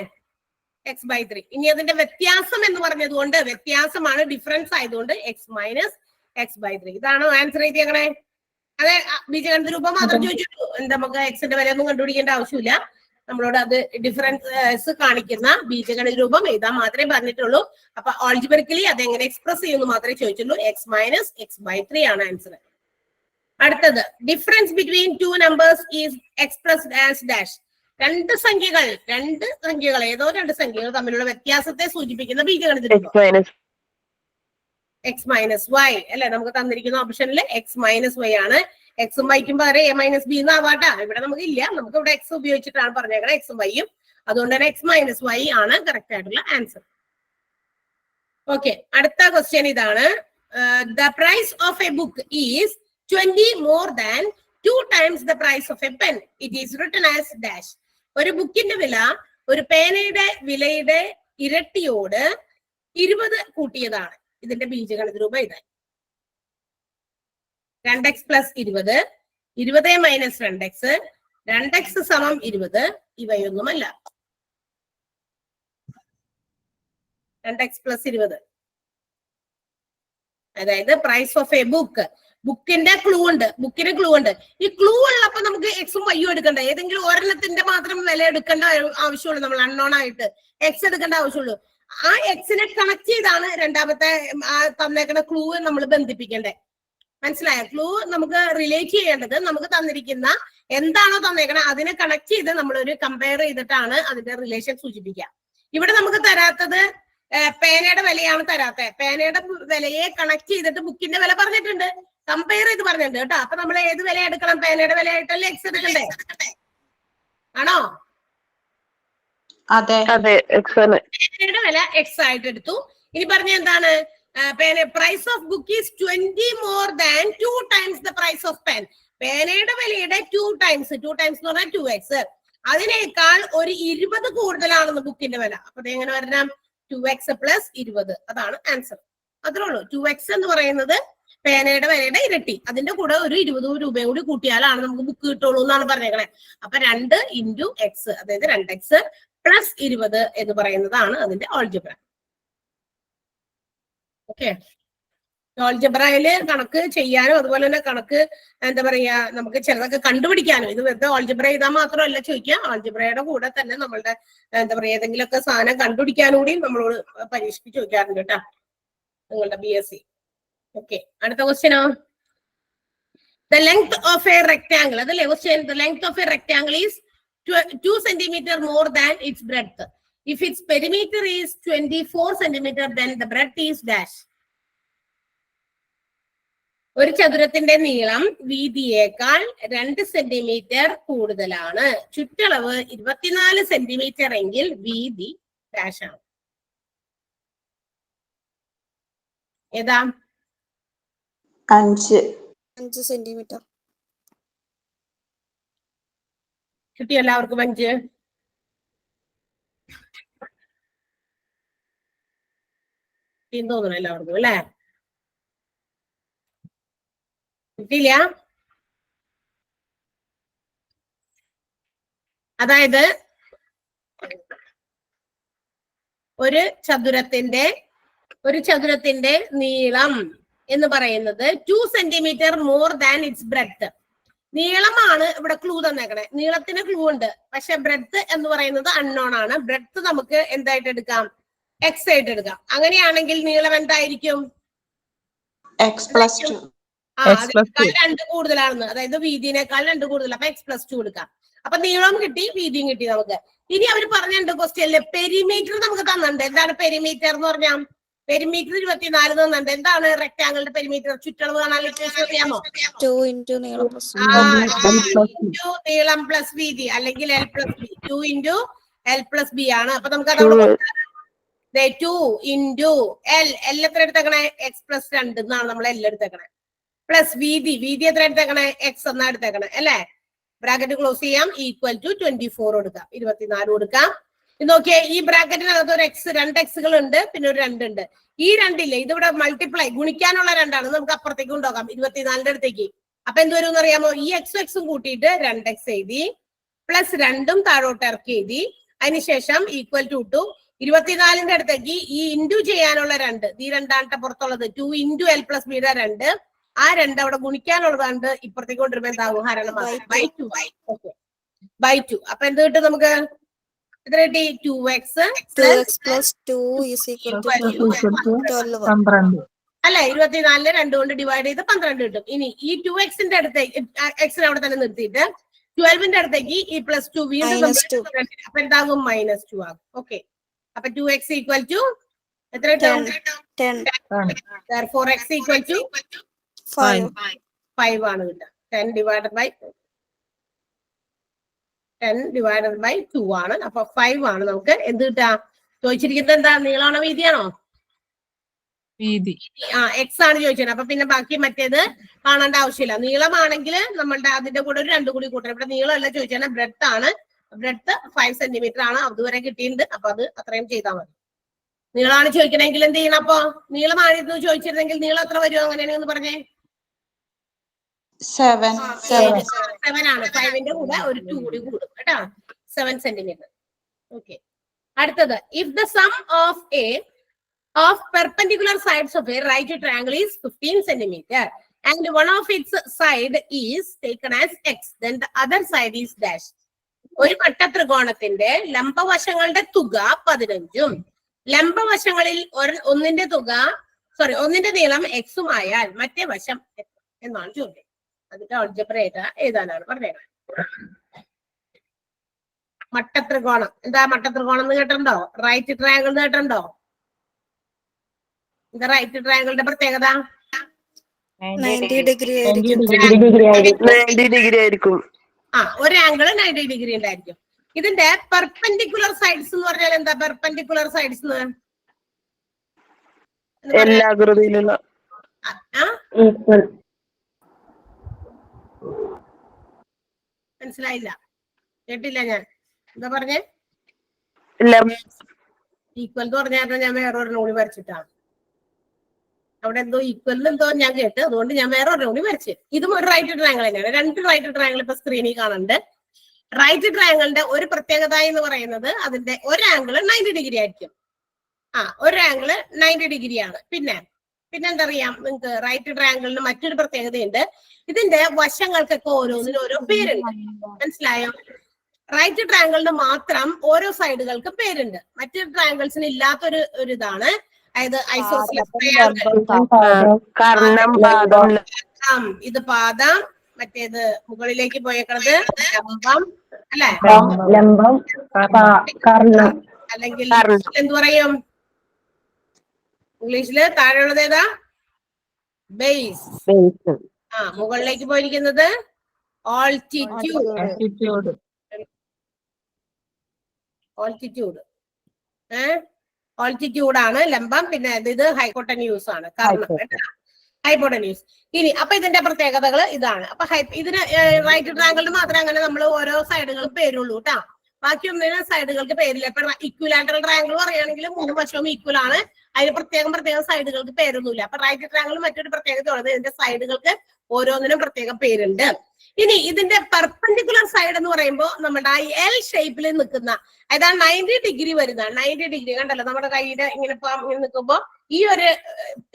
Speaker 1: x/3. ഇനി അതിന്റെ വ്യത്യാസം എന്ന് പറഞ്ഞതുകൊണ്ട് വ്യത്യാസമാണ്, ഡിഫറൻസ് ആയതുകൊണ്ട് x - x/3. ഇതാണോ ആൻസർ എഴുതിയങ്ങനെ? അതെ, ബീജഗണിത രൂപം മാത്രം ചോദിച്ചിട്ടു. നമുക്ക് എക്സിന്റെ വില ഒന്നും കണ്ടുപിടിക്കേണ്ട ആവശ്യമില്ല. നമ്മളോട് അത് ഡിഫറൻസ് കാണിക്കുന്ന ബീജഗണിത രൂപം എഴുതാൻ മാത്രമേ പറഞ്ഞിട്ടുള്ളൂ. അപ്പൊ ഓൾജിബ്രിക്കലി അതെങ്ങനെ എക്സ്പ്രസ് ചെയ്യുന്നു മാത്രമേ ചോദിച്ചുള്ളൂ. എക്സ് മൈനസ് എക്സ് ബൈ 3 ആണ് ആൻസർ. അടുത്തത് difference between two numbers is expressed as dash. രണ്ട് സംഖ്യകൾ ഏതോ രണ്ട് സംഖ്യകൾ തമ്മിലുള്ള വ്യത്യാസത്തെ സൂചിപ്പിക്കുന്ന ബീജഗണിത രൂപം എക്സ് മൈനസ് വൈ അല്ലെ. നമുക്ക് തന്നിരിക്കുന്ന ഓപ്ഷനിൽ എക്സ് മൈനസ് വൈ ആണ്. എക്സും വൈക്കും പകരം എ മൈനസ് ബി എന്നാവാട്ടാ. ഇവിടെ നമുക്ക് ഇല്ല, നമുക്ക് ഇവിടെ എക്സ് ഉപയോഗിച്ചിട്ടാണ് പറഞ്ഞേക്കുന്നത്, എക്സും വൈയും. അതുകൊണ്ട് തന്നെ എക്സ് മൈനസ് വൈ ആണ് കറക്റ്റ് ആയിട്ടുള്ള ആൻസർ. ഓക്കെ, അടുത്ത ക്വസ്റ്റ്യൻ ഇതാണ്. The price of a book is 20 more than 2 times the price of a pen. It is written as dash. ഒരു ബുക്കിന്റെ വില ഒരു പേനയുടെ വിലയുടെ ഇരട്ടിയോട് 20 കൂട്ടിയതാണ്. ഇതിന്റെ ബീജഗണിത രൂപം ഇതാണ്. 2x + 20, 20 - 2x, 2x = 20. ഇവയൊന്നുമല്ല. 2x + 20 അതായത് പ്രൈസ് ഓഫ് എ ബുക്ക്. ബുക്കിന്റെ ക്ലൂ ഉണ്ട്. ഈ ക്ലൂ ഉള്ളപ്പോ നമുക്ക് എക്സും വൈയും എടുക്കണ്ട. ഏതെങ്കിലും ഒരെണ്ണത്തിന്റെ മാത്രം വില എടുക്കേണ്ട ആവശ്യമുള്ളൂ. നമ്മൾ അൺനോൺ ആയിട്ട് എക്സ് എടുക്കേണ്ട ആവശ്യമുള്ളൂ. ആ എക്സിനെ കണക്ട് ചെയ്താണ് രണ്ടാമത്തെ തന്നേക്കുന്ന ക്ലൂ നമ്മൾ ബന്ധിപ്പിക്കേണ്ടത്. മനസ്സിലായ? ക്ലൂ നമുക്ക് റിലേറ്റ് ചെയ്യേണ്ടത് നമുക്ക് തന്നിരിക്കുന്ന എന്താണോ തന്നേക്കണത് അതിനെ കണക്ട് ചെയ്ത് നമ്മളൊരു കമ്പയർ ചെയ്തിട്ടാണ് അതിന്റെ റിലേഷൻ സൂചിപ്പിക്കുക. ഇവിടെ നമുക്ക് തരാത്തത് പേനയുടെ വിലയാണ് തരാത്തത്. പേനയുടെ വിലയെ കണക്ട് ചെയ്തിട്ട് ബുക്കിന്റെ വില പറഞ്ഞിട്ടുണ്ട്, കമ്പയർ ചെയ്ത് പറഞ്ഞിട്ടുണ്ട് കേട്ടോ. അപ്പൊ നമ്മൾ ഏത് വില എടുക്കണം? പേനയുടെ വില ആയിട്ടല്ലേ എക്സ് എടുക്കണ്ടേ? ആണോ?
Speaker 3: അതെ,
Speaker 1: പേനയുടെ വില എക്സ് ആയിട്ട് എടുത്തു. ഇനി പറഞ്ഞ എന്താണ്? Price of book is 20 more than 2 times the price of pen. പേനയുടെ വിലയുടെ 2 times എന്ന് പറഞ്ഞാൽ 2x. അതിനേക്കാൾ ഒരു 20 കൂടുതലാണെന്ന് ബുക്കിന്റെ വില. അപ്പൊ അതെങ്ങനെ വരണം? 2x + 20. അതാണ് ആൻസർ. അത്രേ ഉള്ളൂ. 2x എന്ന് പറയുന്നത് പേനയുടെ വിലയുടെ ഇരട്ടി. അതിന്റെ കൂടെ ഒരു 20 രൂപ കൂടി കൂട്ടിയാലാണ് നമുക്ക് ബുക്ക് കിട്ടുള്ളൂ എന്നാണ് പറഞ്ഞേക്കണേ. അപ്പൊ 2 × x, അതായത് 2x + 20 എന്ന് പറയുന്നതാണ് അതിന്റെ ഓൾജിബ്ര. ഓക്കെ, ഓൾജിബ്രയില് കണക്ക് ചെയ്യാനും അതുപോലെ തന്നെ കണക്ക് എന്താ പറയാ നമുക്ക് ചിലതൊക്കെ കണ്ടുപിടിക്കാനും. ഇത് വെറുതെ ഓൾജിബ്ര ചെയ്താൽ മാത്രമല്ല ചോദിക്കുക, ഓൾജിബ്രയുടെ കൂടെ തന്നെ നമ്മളുടെ എന്താ പറയാ ഏതെങ്കിലുമൊക്കെ സാധനം കണ്ടുപിടിക്കാനും കൂടി നമ്മളോട് പരീക്ഷയ്ക്ക് ചോദിക്കാറുണ്ട് കേട്ടോ, നിങ്ങളുടെ BSc. ഓക്കെ, അടുത്ത ക്വസ്റ്റ്യനോ? The length of a rectangle, അതല്ലേ question? The length of a rectangle is 2 centimeter more than its breadth. If its perimeter is 24 centimeter, then the breadth is dash. ഒരു ചതുരത്തിന്റെ നീളം വീതിയേക്കാൾ 2 സെന്റിമീറ്റർ കൂടുതലാണ്. ചുറ്റളവ് 24 സെന്റിമീറ്റർ എങ്കിൽ വീതി dash ആണ്. ഏതാ?
Speaker 4: 5 സെന്റിമീറ്റർ.
Speaker 1: കിട്ടിയോ എല്ലാവർക്കും 5? തോന്നുന്നു എല്ലാവർക്കും അല്ലേ? കിട്ടിയില്ല? അതായത് ഒരു ചതുരത്തിന്റെ നീളം എന്ന് പറയുന്നത് 2 centimetre more than it's breadth. നീളമാണ് ഇവിടെ ക്ലൂ തന്നേക്കണേ. നീളത്തിന് ക്ലൂ ഉണ്ട്, പക്ഷെ ബ്രെഡ്ത്ത് എന്ന് പറയുന്നത് അൺനോൺ ആണ്. ബ്രെഡ്ത്ത് നമുക്ക് എന്തായിട്ട് എടുക്കാം? എക്സ് ആയിട്ട് എടുക്കാം. അങ്ങനെയാണെങ്കിൽ നീളം എന്തായിരിക്കും?
Speaker 3: x + 2.
Speaker 1: അതിനേക്കാൾ 2 കൂടുതലാണെന്ന്, അതായത് വീതിനേക്കാൾ 2 കൂടുതൽ. അപ്പൊ x + 2 എടുക്കാം. അപ്പൊ നീളം കിട്ടി, വീതിയും കിട്ടി നമുക്ക്. ഇനി അവർ പറഞ്ഞിട്ടുണ്ട് ക്വസ്റ്റ്യനില് പെരിമീറ്റർ നമുക്ക് തന്നിട്ടുണ്ട്. എന്താണ് പെരിമീറ്റർ എന്ന് പറഞ്ഞാൽ? പെരിമീറ്റർ 24 തന്നിട്ടുണ്ട്. എന്താണ് റെക്ടാങ്കിളിന്റെ പെരിമീറ്റർ? ചുറ്റളവ് കാണാൻ അറിയാമോ?
Speaker 4: 2 × നീളം +
Speaker 1: നീളം പ്ലസ് വീതി, അല്ലെങ്കിൽ L + B. 2 × L + B ആണ്. അപ്പൊ നമുക്ക് അതവിടെ 2 × L. L എത്ര എടുത്തേക്കണേ? x + 2 എന്നാണ് നമ്മൾ L എടുത്തേക്കണേ. പ്ലസ് വീതി എത്ര എടുത്തേക്കണേ? x എന്നാ എടുത്തേക്കണേ അല്ലേ? ബ്രാക്കറ്റ് ക്ലോസ് ചെയ്യാം. = 24 കൊടുക്കാം, 24 കൊടുക്കാം. ഇത് നോക്കിയേ, ഈ ബ്രാക്കറ്റിനകത്ത് ഒരു x, 2 xകൾ ഉണ്ട്, പിന്നെ ഒരു 2 ഉണ്ട്. ഈ 2 ഇല്ലേ, ഇതിവിടെ മൾട്ടിപ്ലൈ ഗുണിക്കാനുള്ള 2 നമുക്ക് അപ്പുറത്തേക്ക് കൊണ്ടുപോകാം, 24ന്റെ അടുത്തേക്ക്. അപ്പൊ എന്ത് വരും എന്നറിയാമോ? ഈ x ഉം കൂട്ടിയിട്ട് 2x എഴുതി, പ്ലസ് 2ഉം താഴോട്ട് ഇറക്കി എഴുതി. അതിനുശേഷം = 24ന്റെ അടുത്തേക്ക് ഈ ഇൻറ്റു ചെയ്യാനുള്ള 2, ഈ 2 പുറത്തുള്ളത് 2 × L + B യുടെ 2 ആ രണ്ട് അവിടെ ഗുണിക്കാനുള്ളതാണ്ട് ഇപ്പുറത്തേക്ക് കൊണ്ടുവരുമ്പോ എന്താകും? ഹരണം by two. Okay, by two. അപ്പൊ എന്ത് കിട്ടും നമുക്ക്? എത്ര കിട്ടി? 2x
Speaker 4: plus 2 is equal to 12.
Speaker 1: അല്ലെ? 24 2 കൊണ്ട് ഡിവൈഡ് ചെയ്ത് 12 കിട്ടും. ഇനി ഈ 2x-ന്റെ അടുത്തേക്ക് എക്സിനെ അവിടെ തന്നെ നിർത്തിയിട്ട് 12-ന്റെ അടുത്തേക്ക് ഈ +2 വീണ്ടും അപ്പൊ എന്താകും? -2 ആകും. ഓക്കെ, അപ്പൊ 2x ഈക്വൽ ടു എത്ര കിട്ടും?
Speaker 4: 10.
Speaker 1: Therefore x equal to
Speaker 4: 5.
Speaker 1: 5 ആണ് കിട്ടുക. 10 ഡിവൈഡഡ് ബൈ 2 ആണ്. അപ്പൊ 5 ആണ് നമുക്ക് എന്ത് കിട്ടുക? ചോദിച്ചിരിക്കുന്നത് എന്താ? നീളമാണോ വീതിയാണോ?
Speaker 5: വീതി.
Speaker 1: എക്സ് ആണ് ചോദിച്ചത്. അപ്പൊ പിന്നെ ബാക്കി മറ്റേത് കാണേണ്ട ആവശ്യമില്ല. നീളമാണെങ്കിൽ നമ്മളുടെ അതിന്റെ കൂടെ ഒരു 2 കൂടി കൂട്ടണം. ഇവിടെ നീളമല്ല ചോദിച്ചാൽ ബ്രെഡ്ത്ത് ആണ്. ബ്രെഡ്ത്ത് 5 സെന്റിമീറ്റർ ആണ്. അതുവരെ കിട്ടിയിട്ടുണ്ട്. അപ്പൊ അത് അത്രയും ചെയ്താൽ മതി. നീളമാണ് ചോദിക്കണമെങ്കിൽ എന്ത് ചെയ്യണം? അപ്പൊ നീളമായിരുന്നു ചോദിച്ചിരുന്നെങ്കിൽ നീളം എത്ര വരും? അങ്ങനെയാണെങ്കിൽ ഒന്ന് പറഞ്ഞേ.
Speaker 3: 7
Speaker 1: ആണ്. 5-ന്റെ കൂടെ ഒരു 2 കൂടി കൂടും കേട്ടോ. 7 സെന്റിമീറ്റർ. ഓക്കെ, അടുത്തത്. If the sum of perpendicular sides of a right triangle is 15 centimeter and one of its side is taken as x, then the other side is dash. ഒരു മട്ടത്രികോണത്തിന്റെ ലംബവശങ്ങളുടെ തുക 15ഉം ലംബവശങ്ങളിൽ ഒന്നിന്റെ നീളം എക്സും ആയാൽ മറ്റേ വശം എന്നാണ് ചോദ്യം. അതിന്റെ ഓൾജിബ്ര എഴുതാനാണ് പറഞ്ഞത്. മട്ടത്രികോണം എന്താ? മട്ടത്രികോണം എന്ന് കേട്ടിട്ടുണ്ടോ? റൈറ്റ് ട്രയാങ്കിൾ എന്ന് കേട്ടിട്ടുണ്ടോ? എന്താ റൈറ്റ് ട്രയാങ്കിളിന്റെ പ്രത്യേകത?
Speaker 4: 90 degree ആയിരിക്കും.
Speaker 1: ഒരു ആംഗിൾ 90 ഡിഗ്രി ഉണ്ടായിരിക്കും. ഇതിന്റെ പെർപെൻഡിക്കുലർ സൈഡ്സ് എന്ന് പറഞ്ഞാൽ എന്താ? പെർപെൻഡിക്കുലർ സൈഡ്സ്
Speaker 6: എല്ലാ ആകൃതിയിലുള്ള
Speaker 1: മനസ്സിലായില്ല, കേട്ടില്ല ഞാൻ. എന്താ പറഞ്ഞേ? ഈക്വൽ എന്ന് പറഞ്ഞാൽ ഞാൻ വേറെ ഒരെണ്ണം കൂടി വരച്ചിട്ടാണ്. അവിടെ എന്തോ ഈക്വൽ എന്തോ ഞാൻ കേട്ട്, അതുകൊണ്ട് ഞാൻ വേറെ ഒരെണ്ണം കൂടി വരച്ച്. ഇതും ഒരു റൈറ്റ് ട്രയാങ്കിൾ തന്നെയാണ്. 2 റൈറ്റ് ട്രയാങ്കിൾ ഇപ്പൊ സ്ക്രീനിൽ കാണുന്നുണ്ട്. റൈറ്റ് ട്രയാങ്കിളിന്റെ ഒരു പ്രത്യേകത എന്ന് പറയുന്നത് അതിന്റെ ഒരു ആംഗിൾ 90 ഡിഗ്രി ആയിരിക്കും. ഒരു ആംഗിൾ 90 ഡിഗ്രിയാണ്. പിന്നെ എന്താ അറിയാം നിങ്ങൾക്ക്? റൈറ്റ് ട്രയാങ്കിളിന് മറ്റൊരു പ്രത്യേകതയുണ്ട്. ഇതിന്റെ വശങ്ങൾക്കൊക്കെ ഓരോന്നിനും ഓരോ പേരുണ്ട്. മനസ്സിലായോ? റൈറ്റ് ട്രയാങ്കിളിന് മാത്രം ഓരോ സൈഡുകൾക്ക് പേരുണ്ട്. മറ്റു ട്രയാങ്കിൾസിന് ഇല്ലാത്തൊരു ഇതാണ്. അതായത് ഐസോസിലസ് ട്രയാങ്കിൾ, ഇത് പാദം, മറ്റേത് മുകളിലേക്ക് പോയേക്കണത് ലംബം അല്ലെ? അല്ലെങ്കിൽ എന്ത് പറയും ഇംഗ്ലീഷില്? താഴെയുള്ളത് ഏതാ? ബേസ്. മുകളിലേക്ക് പോയിരിക്കുന്നത് ഓൾട്ടിറ്റ്യൂഡ്. ഓൾട്ടിറ്റ്യൂഡ് ആണ് ലംബം. പിന്നെ ഇത് ഹൈപ്പോട്ടന്യൂസ് ആണ്, കർണം. ഹൈപ്പോട്ടന്യൂസ്. ഇനി അപ്പൊ ഇതിന്റെ പ്രത്യേകതകൾ ഇതാണ്. അപ്പൊ ഇതിന് റൈറ്റ് ട്രയാങ്കിളിന് മാത്രമേ അങ്ങനെ നമ്മൾ ഓരോ സൈഡുകൾക്ക് പേരുള്ളൂ കേട്ടാ. ബാക്കി ഒന്നിനും സൈഡുകൾക്ക് പേരില്ല. ഇപ്പൊ ഇക്വലാറ്ററൽ ട്രയാങ്കിൾ പറയുകയാണെങ്കിൽ 3 വശവും ഈക്വൽ ആണ്. അതിന് പ്രത്യേകം സൈഡുകൾക്ക് പേരൊന്നുമില്ല. അപ്പൊ റൈറ്റ് ട്രയാങ്കിൾ മറ്റൊരു പ്രത്യേകത ഉള്ളത് ഇതിന്റെ സൈഡുകൾക്ക് ഓരോന്നിനും പ്രത്യേകം പേരുണ്ട്. ഇനി ഇതിന്റെ പെർപെൻഡിക്കുലർ സൈഡ് എന്ന് പറയുമ്പോൾ നമ്മുടെ ആ എൽ ഷേപ്പിൽ നിൽക്കുന്ന, അതായത് 90 ഡിഗ്രി വരുന്ന, 90 ഡിഗ്രി കണ്ടല്ലോ നമ്മുടെ കൈയുടെ ഇങ്ങനെ നിൽക്കുമ്പോ ഈ ഒരു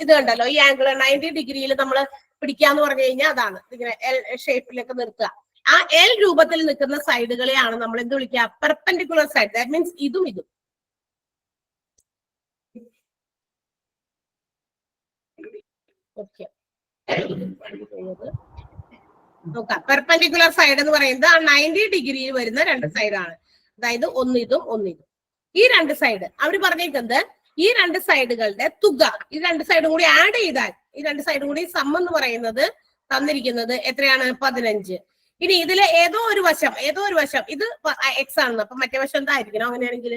Speaker 1: ഇത് കണ്ടല്ലോ, ഈ ആംഗിൾ 90 ഡിഗ്രിയിൽ നമ്മൾ പിടിക്കാന്ന് പറഞ്ഞു കഴിഞ്ഞാൽ അതാണ് ഇങ്ങനെ എൽ ഷേപ്പിലേക്ക് നിർത്തുക. ആ എൽ രൂപത്തിൽ നിൽക്കുന്ന സൈഡുകളെയാണ് നമ്മൾ എന്ത് വിളിക്കുക? Perpendicular side. ദാറ്റ് മീൻസ് ഇതും ഓക്കെ. നോക്കാം. പെർപെൻഡിക്കുലർ സൈഡ് എന്ന് പറയുന്നത് ആ 90 ഡിഗ്രിയിൽ വരുന്ന 2 സൈഡാണ്. അതായത് ഒന്നിതും. ഈ 2 സൈഡ് അവർ പറഞ്ഞേക്കുന്നത് ഈ 2 സൈഡുകളുടെ തുക, ഈ 2 സൈഡും കൂടി ആഡ് ചെയ്താൽ, ഈ 2 സൈഡും കൂടി സം എന്ന് പറയുന്നത് തന്നിരിക്കുന്നത് എത്രയാണ്? 15. ഇനി ഇതിലെ ഏതോ ഒരു വശം ഇത് എക്സ് ആണെന്ന്, അപ്പൊ മറ്റേ വശം എന്തായിരിക്കണം? അങ്ങനെയാണെങ്കിൽ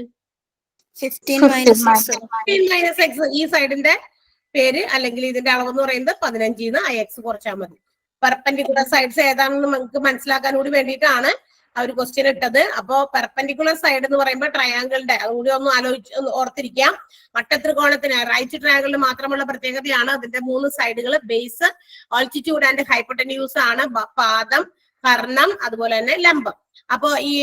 Speaker 1: 15 - x ഈ സൈഡിന്റെ പേര് അല്ലെങ്കിൽ ഇതിന്റെ അളവെന്ന് പറയുന്നത് 15ന്ന് ആ എക്സ് കുറച്ചാൽ മതി. പെർപെൻഡിക്കുലർ സൈഡ്സ് ഏതാണെന്ന് നമുക്ക് മനസ്സിലാക്കാൻ കൂടി വേണ്ടിയിട്ടാണ് അവർ ക്വസ്റ്റ്യൻ ഇട്ടത്. അപ്പോ പെർപെൻഡിക്കുലർ സൈഡ് എന്ന് പറയുമ്പോൾ ട്രയാങ്കിളിന്റെ, അതുകൂടി ഒന്ന് ഓർത്തിരിക്കാം. മട്ടത്രികോണത്തിന് റൈറ്റ് ട്രയാങ്കിളിന് മാത്രമുള്ള പ്രത്യേകതയാണ് അതിന്റെ 3 സൈഡുകൾ ബേസ്, ഓൾട്ടിറ്റ്യൂഡ് ആൻഡ് ഹൈപ്പോട്ടന്യൂസ് ആണ്, പാദം, കർണം, അതുപോലെ തന്നെ ലംബം. അപ്പോ ഈ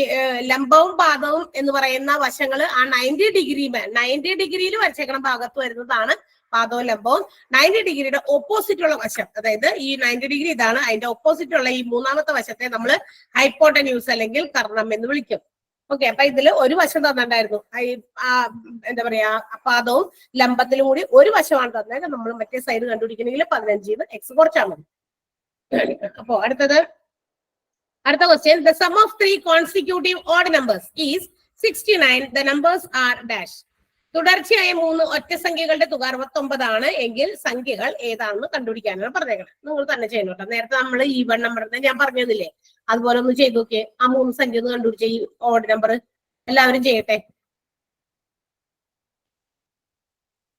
Speaker 1: ലംബവും പാദവും എന്ന് പറയുന്ന വശങ്ങൾ ആ 90 ഡിഗ്രിയിൽ വരച്ചേക്കണ ഭാഗത്ത് വരുന്നതാണ് പാദവും ലംബവും 90 ഡിഗ്രിയുടെ ഓപ്പോസിറ്റ് ഉള്ള വശം, അതായത് ഈ 90 ഡിഗ്രി ഇതാണ്, അതിന്റെ ഓപ്പോസിറ്റ് ഉള്ള ഈ മൂന്നാമത്തെ വശത്തെ നമ്മൾ ഹൈപ്പോട്ടന്യൂസ് അല്ലെങ്കിൽ കർണം എന്ന് വിളിക്കും. ഓക്കെ, അപ്പൊ ഇതിൽ ഒരു വശം തന്നിട്ടുണ്ടായിരുന്നു, എന്താ പറയാ പാദവും ലംബത്തിലും കൂടി ഒരു വശമാണ് തന്നത്. നമ്മൾ മറ്റേ സൈഡ് കണ്ടുപിടിക്കണമെങ്കിൽ 15 എക്സ് കുറച്ചാൽ മതി. അപ്പോ അടുത്ത question, the sum of 3 consecutive odd numbers is 69. The numbers are dash. തുടർച്ചയായ 3 ഒറ്റ സംഖ്യകളുടെ തുക 69 ആണ് എങ്കിൽ സംഖ്യകൾ ഏതാണെന്ന് കണ്ടുപിടിക്കാനാണ് പറഞ്ഞേക്കുന്നത്. നിങ്ങൾ തന്നെ ചെയ്യണം കേട്ടോ. നേരത്തെ നമ്മൾ ഈവൺ നമ്പർ ഞാൻ പറഞ്ഞതില്ലേ, അതുപോലെ ഒന്ന് ചെയ്തു നോക്കിയേ. ആ 3 സംഖ്യ ഒന്ന് കണ്ടുപിടിച്ച ഈ ഓഡ് നമ്പർ എല്ലാവരും ചെയ്യട്ടെ.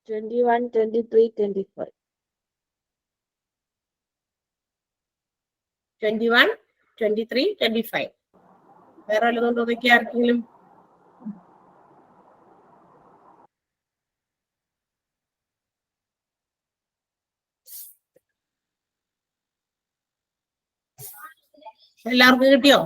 Speaker 2: 21, 23, 25.
Speaker 1: 21, 23, 25. വേറെ വല്ലതും നോക്കി ആർക്കെങ്കിലും? എല്ലാവർക്കും കിട്ടിയോ?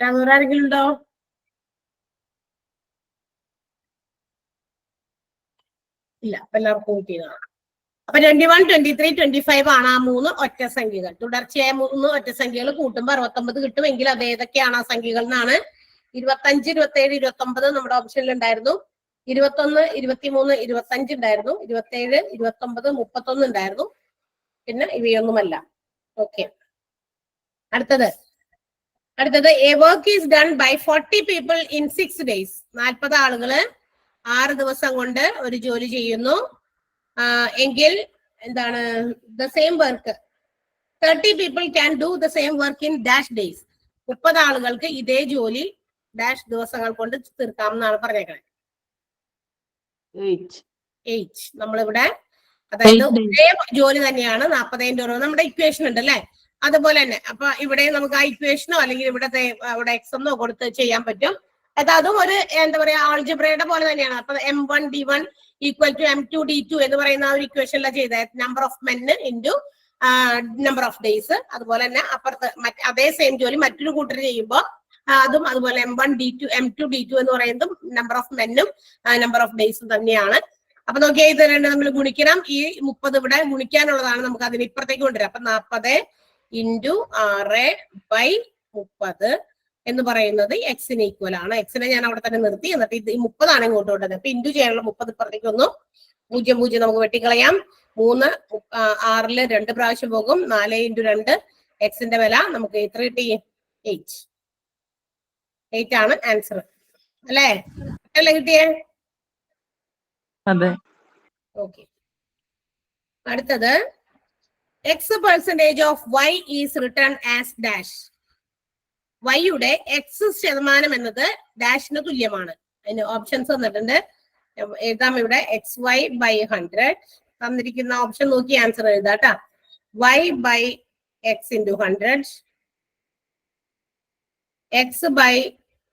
Speaker 1: വേറെ ആരെങ്കിലും ഉണ്ടോ? ഇല്ല, അപ്പൊ എല്ലാവർക്കും കിട്ടിയതാണ്. അപ്പൊ 21, 23, 25 ആണ് ആ 3 ഒറ്റ സംഖ്യകൾ. തുടർച്ചയായ 3 ഒറ്റ സംഖ്യകൾ കൂട്ടുമ്പോൾ 69 കിട്ടുമെങ്കിൽ അത് ഏതൊക്കെയാണ് ആ സംഖ്യകൾ എന്നാണ്. 25, 27, 29 നമ്മുടെ ഓപ്ഷനിൽ ഉണ്ടായിരുന്നു. 21, 23, 25 ഉണ്ടായിരുന്നു. 27, 29, 31 ഉണ്ടായിരുന്നു. പിന്നെ ഇവയൊന്നുമല്ല. ഓക്കെ, അടുത്തത് a work is done by 40 people in 6 days. 40 ആളുകള് 6 ദിവസം കൊണ്ട് ഒരു ജോലി ചെയ്യുന്നു എങ്കിൽ എന്താണ് the same work 30 people can do the same work in dash days. 30 ആളുകൾക്ക് ഇതേ ജോലി ഡാഷ് ദിവസങ്ങൾ കൊണ്ട് തീർക്കാം എന്നാണ് പറഞ്ഞേക്കണേ. 8 നമ്മളിവിടെ, അതായത് ഒരേ ജോലി തന്നെയാണ് 40 നമ്മുടെ ഇക്വേഷൻ ഉണ്ട് അല്ലെ, അതുപോലെ തന്നെ. അപ്പൊ ഇവിടെ നമുക്ക് ആ ഇക്വേഷനോ അല്ലെങ്കിൽ ഇവിടെ എക്സ് എന്നോ കൊടുത്ത് ചെയ്യാൻ പറ്റും. അതും ഒരു എന്താ പറയാ ആൾജിബ്രയുടെ പോലെ തന്നെയാണ്. അപ്പൊ M1 D1 equal to M2 D2 എന്ന് പറയുന്ന ആ ഒരു ഇക്വേഷനിലാണ് ചെയ്തത്. നമ്പർ ഓഫ് മെന്ന് ഇൻറ്റു നമ്പർ ഓഫ് ഡേയ്സ്. അതുപോലെ തന്നെ അപ്പുറത്ത് അതേ സെയിം ജോലി മറ്റൊരു കൂട്ടർ ചെയ്യുമ്പോൾ അതും അതുപോലെ M1 D2 M2 D2 എന്ന് പറയുന്നതും നമ്പർ ഓഫ് മെന്നും നമ്പർ ഓഫ് ഡേയ്സും തന്നെയാണ്. അപ്പൊ നോക്കിയാൽ ഇത് രണ്ടും നമ്മൾ ഗുണിക്കണം. ഈ 30 ഇവിടെ ഗുണിക്കാനുള്ളതാണ്, നമുക്ക് അതിന് ഇപ്പുറത്തേക്ക് കൊണ്ടുവരാം. അപ്പൊ 40 ഇൻറ്റു 6/30 എന്ന് പറയുന്നത് എക്സിന് ഈക്വൽ ആണ്. എക്സിനെ ഞാൻ അവിടെ തന്നെ നിർത്തി. എന്നിട്ട് ഇത് 30 ആണ് ഇങ്ങോട്ട് കൊണ്ടത്. അപ്പൊ ഇൻറ്റു ചെയ്യാനുള്ള 30 ഇപ്പുറത്തേക്ക് വന്നു. 0 നമുക്ക് വെട്ടിക്കളയാം. 3 6 2 പ്രാവശ്യം പോകും. 4 ഇൻറ്റു 2 എക്സിന്റെ വില നമുക്ക് എത്ര കിട്ടി? 8 ആണ് ആൻസർ അല്ലേ? അല്ലേ കിട്ടിയേ?
Speaker 5: അതെ.
Speaker 1: ഓക്കെ, അടുത്തത് X% of Y is written as dash. വൈയുടെ X% എന്നത് ഡാഷിന് തുല്യമാണ്. അതിന് ഓപ്ഷൻസ് തന്നിട്ടുണ്ട്, എഴുതാം. ഇവിടെ XY/100 തന്നിരിക്കുന്ന ഓപ്ഷൻ നോക്കി ആൻസർ എഴുതാട്ടാ. Y/X × 100, X/Y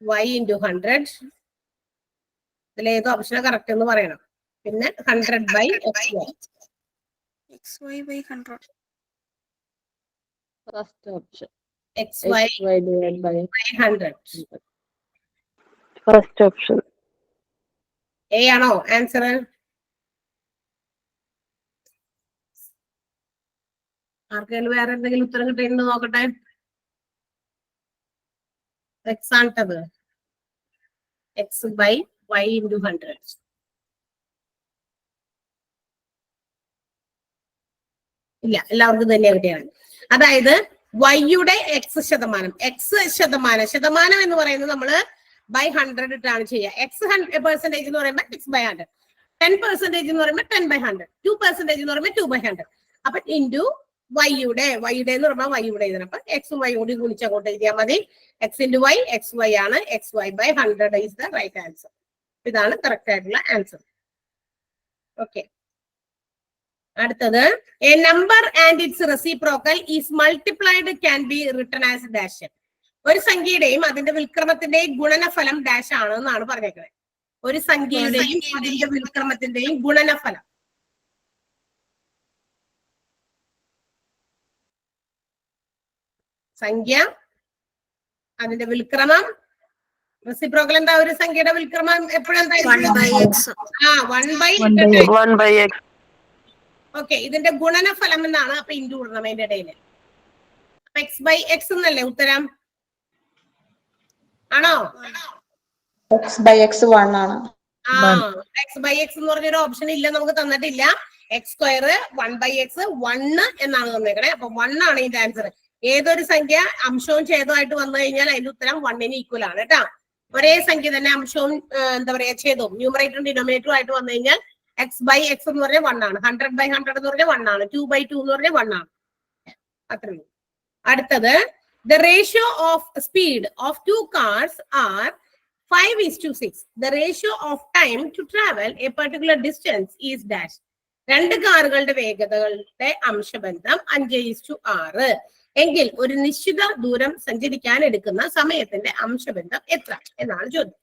Speaker 1: × 100. ഇതിലേത് ഓപ്ഷനാണ് കറക്റ്റ് എന്ന് പറയണം. പിന്നെ 100/XY.
Speaker 4: XY/100.
Speaker 2: First option
Speaker 1: XY/100.
Speaker 6: First option.
Speaker 1: A ആണോ ആൻസർ? ആർക്കെങ്കിലും വേറെ എന്തെങ്കിലും ഉത്തരം കിട്ടിയിട്ടുണ്ടോ നോക്കട്ടെ. X ആണത്. X/Y × 100. ഇല്ല, എല്ലാവർക്കും തന്നെ കിട്ടിയാണ്. അതായത് വൈയുടെ ശതമാനം എന്ന് പറയുന്നത് നമ്മള് /100 ഇട്ടാണ് ചെയ്യുക. X% എന്ന് പറയുമ്പോൾ X/100, 10% എന്ന് പറയുമ്പോൾ 10/100, 2% എന്ന് പറയുമ്പോൾ 2/100. അപ്പൊ ഇൻറ്റു വൈയുടെ എന്ന് പറയുമ്പോൾ വൈയുടെ എഴുതണം. അപ്പൊ എക്സും വൈ കൂടി ഗുണിച്ച് അങ്ങോട്ട് എഴുതിയാൽ മതി. X × Y XY ആണ്. XY/100 is the right answer. ഇതാണ് കറക്റ്റ് ആയിട്ടുള്ള ആൻസർ. ഓക്കെ, അടുത്തത് a number and its reciprocal is multiplied can be written as dash. ഒരു സംഖ്യയുടെയും അതിന്റെ വിൽക്രമത്തിന്റെയും ഗുണനഫലം ഡാഷ് ആണ് എന്നാണ് പറഞ്ഞേക്കുന്നത്. ഒരു സംഖ്യയുടെയും അതിന്റെ വിൽക്രമത്തിന്റെയും ഗുണനഫലം. സംഖ്യ, അതിന്റെ വിൽക്രമം, റെസിപ്രോക്കൽ എന്താ? ഒരു സംഖ്യയുടെ വിൽക്രമം എപ്പോഴും
Speaker 6: 1/x.
Speaker 1: ഓക്കെ, ഇതിന്റെ ഗുണനഫലം എന്നാണ്. അപ്പൊ ഇൻറ്റു ഇടണം അതിന്റെ ഇടയിൽ. x/x എന്നല്ലേ ഉത്തരം? ആണോ?
Speaker 3: x/x 1 ആണ്.
Speaker 1: x/x എന്ന് പറഞ്ഞൊരു ഓപ്ഷൻ ഇല്ല, നമുക്ക് തന്നിട്ടില്ല. x² 1/x 1 എന്നാണ് തന്നേക്കണേ. അപ്പൊ 1 ആണ് ഇതിന്റെ ആൻസർ. ഏതൊരു സംഖ്യ അംശവും ഛേദമായിട്ട് വന്നു കഴിഞ്ഞാൽ അതിന്റെ ഉത്തരം 1 ഈക്വൽ ആണ് കേട്ടാ. ഒരേ സംഖ്യ തന്നെ അംശവും എന്താ പറയാ ഛേദവും ന്യൂമറേറ്ററും ഡിനോമിനേറ്ററും ആയിട്ട് വന്നു കഴിഞ്ഞാൽ x/x എന്ന് പറഞ്ഞാൽ 1 ആണ്. 100/100 എന്ന് പറഞ്ഞാൽ 1 ആണ്. 2/2 എന്ന് പറഞ്ഞാൽ 1 ആണ്. അത്രയും. അടുത്തത്, the ratio of speed of 2 cars are 5:6. The ratio of time to travel a particular distance is dash. 2 കാറുകളുടെ വേഗതകളുടെ അംശബന്ധം 5:6 എങ്കിൽ ഒരു നിശ്ചിത ദൂരം സഞ്ചരിക്കാൻ എടുക്കുന്ന സമയത്തിന്റെ അംശബന്ധം എത്ര എന്നാണ് ചോദ്യം.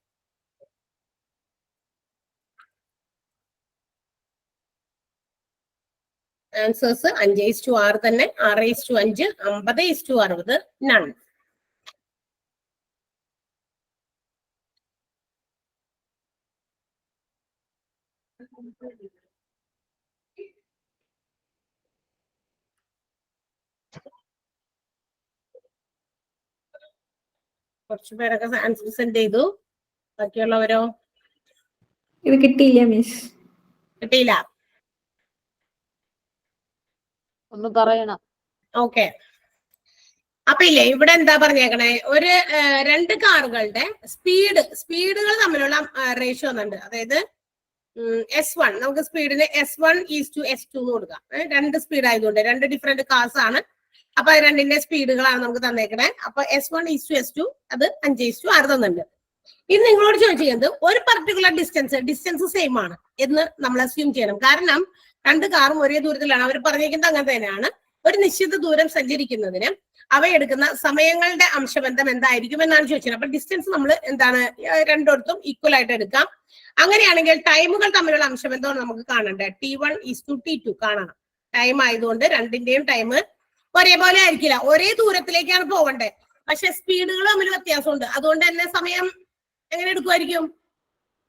Speaker 1: ആൻസേഴ്സ് 5:6 തന്നെ. 6:5, 50:60, നൺ. കുറച്ചു പേരൊക്കെ ആൻസർ സെൻഡ് ചെയ്തു. ബാക്കിയുള്ളവരോ?
Speaker 7: ഇത് കിട്ടിയില്ല മിസ്.
Speaker 1: കിട്ടിയില്ല.
Speaker 2: ഒന്ന് പറയണം.
Speaker 1: ഓക്കെ, അപ്പൊ ഇല്ലേ ഇവിടെ എന്താ പറഞ്ഞേക്കണേ? ഒരു 2 കാറുകളുടെ സ്പീഡുകൾ തമ്മിലുള്ള റേഷ്യോ എന്നുണ്ട്. അതായത് S1, നമുക്ക് സ്പീഡിന് S1:S2 എന്ന് കൊടുക്കാം. 2 സ്പീഡ് ആയതുകൊണ്ട് 2 ഡിഫറെന്റ് കാർസ് ആണ്. അപ്പൊ 2ന്റെ സ്പീഡുകളാണ് നമുക്ക് തന്നേക്കണേ. അപ്പൊ S1:S2 അത് 5:6 തന്നിട്ടുണ്ട്. ഇനി നിങ്ങളോട് ചോദിച്ചിരിക്കുന്നത് ഒരു പർട്ടിക്കുലർ ഡിസ്റ്റൻസ് സെയിം ആണ് എന്ന് നമ്മൾ അസ്യൂം ചെയ്യണം. കാരണം 2 കാറും ഒരേ ദൂരത്തിലാണ്. അവർ പറഞ്ഞിരിക്കുന്നത് അങ്ങനെ തന്നെയാണ്. ഒരു നിശ്ചിത ദൂരം സഞ്ചരിക്കുന്നതിന് അവയെടുക്കുന്ന സമയങ്ങളുടെ അംശബന്ധം എന്തായിരിക്കും എന്നാണ് ചോദിച്ചത്. അപ്പൊ ഡിസ്റ്റൻസ് നമ്മൾ എന്താണ് രണ്ടിടത്തും ഈക്വൽ ആയിട്ട് എടുക്കാം. അങ്ങനെയാണെങ്കിൽ ടൈമുകൾ തമ്മിലുള്ള അംശബന്ധം നമുക്ക് കാണണ്ടേ? T1:T2 കാണണം. ടൈം ആയതുകൊണ്ട് 2ന്റെയും ടൈം ഒരേപോലെ ആയിരിക്കില്ല, ഒരേ ദൂരത്തിലേക്കാണ് പോകണ്ടേ. പക്ഷെ സ്പീഡുകൾ തമ്മിൽ വ്യത്യാസമുണ്ട്. അതുകൊണ്ട് തന്നെ സമയം എങ്ങനെ എടുക്കുമായിരിക്കും?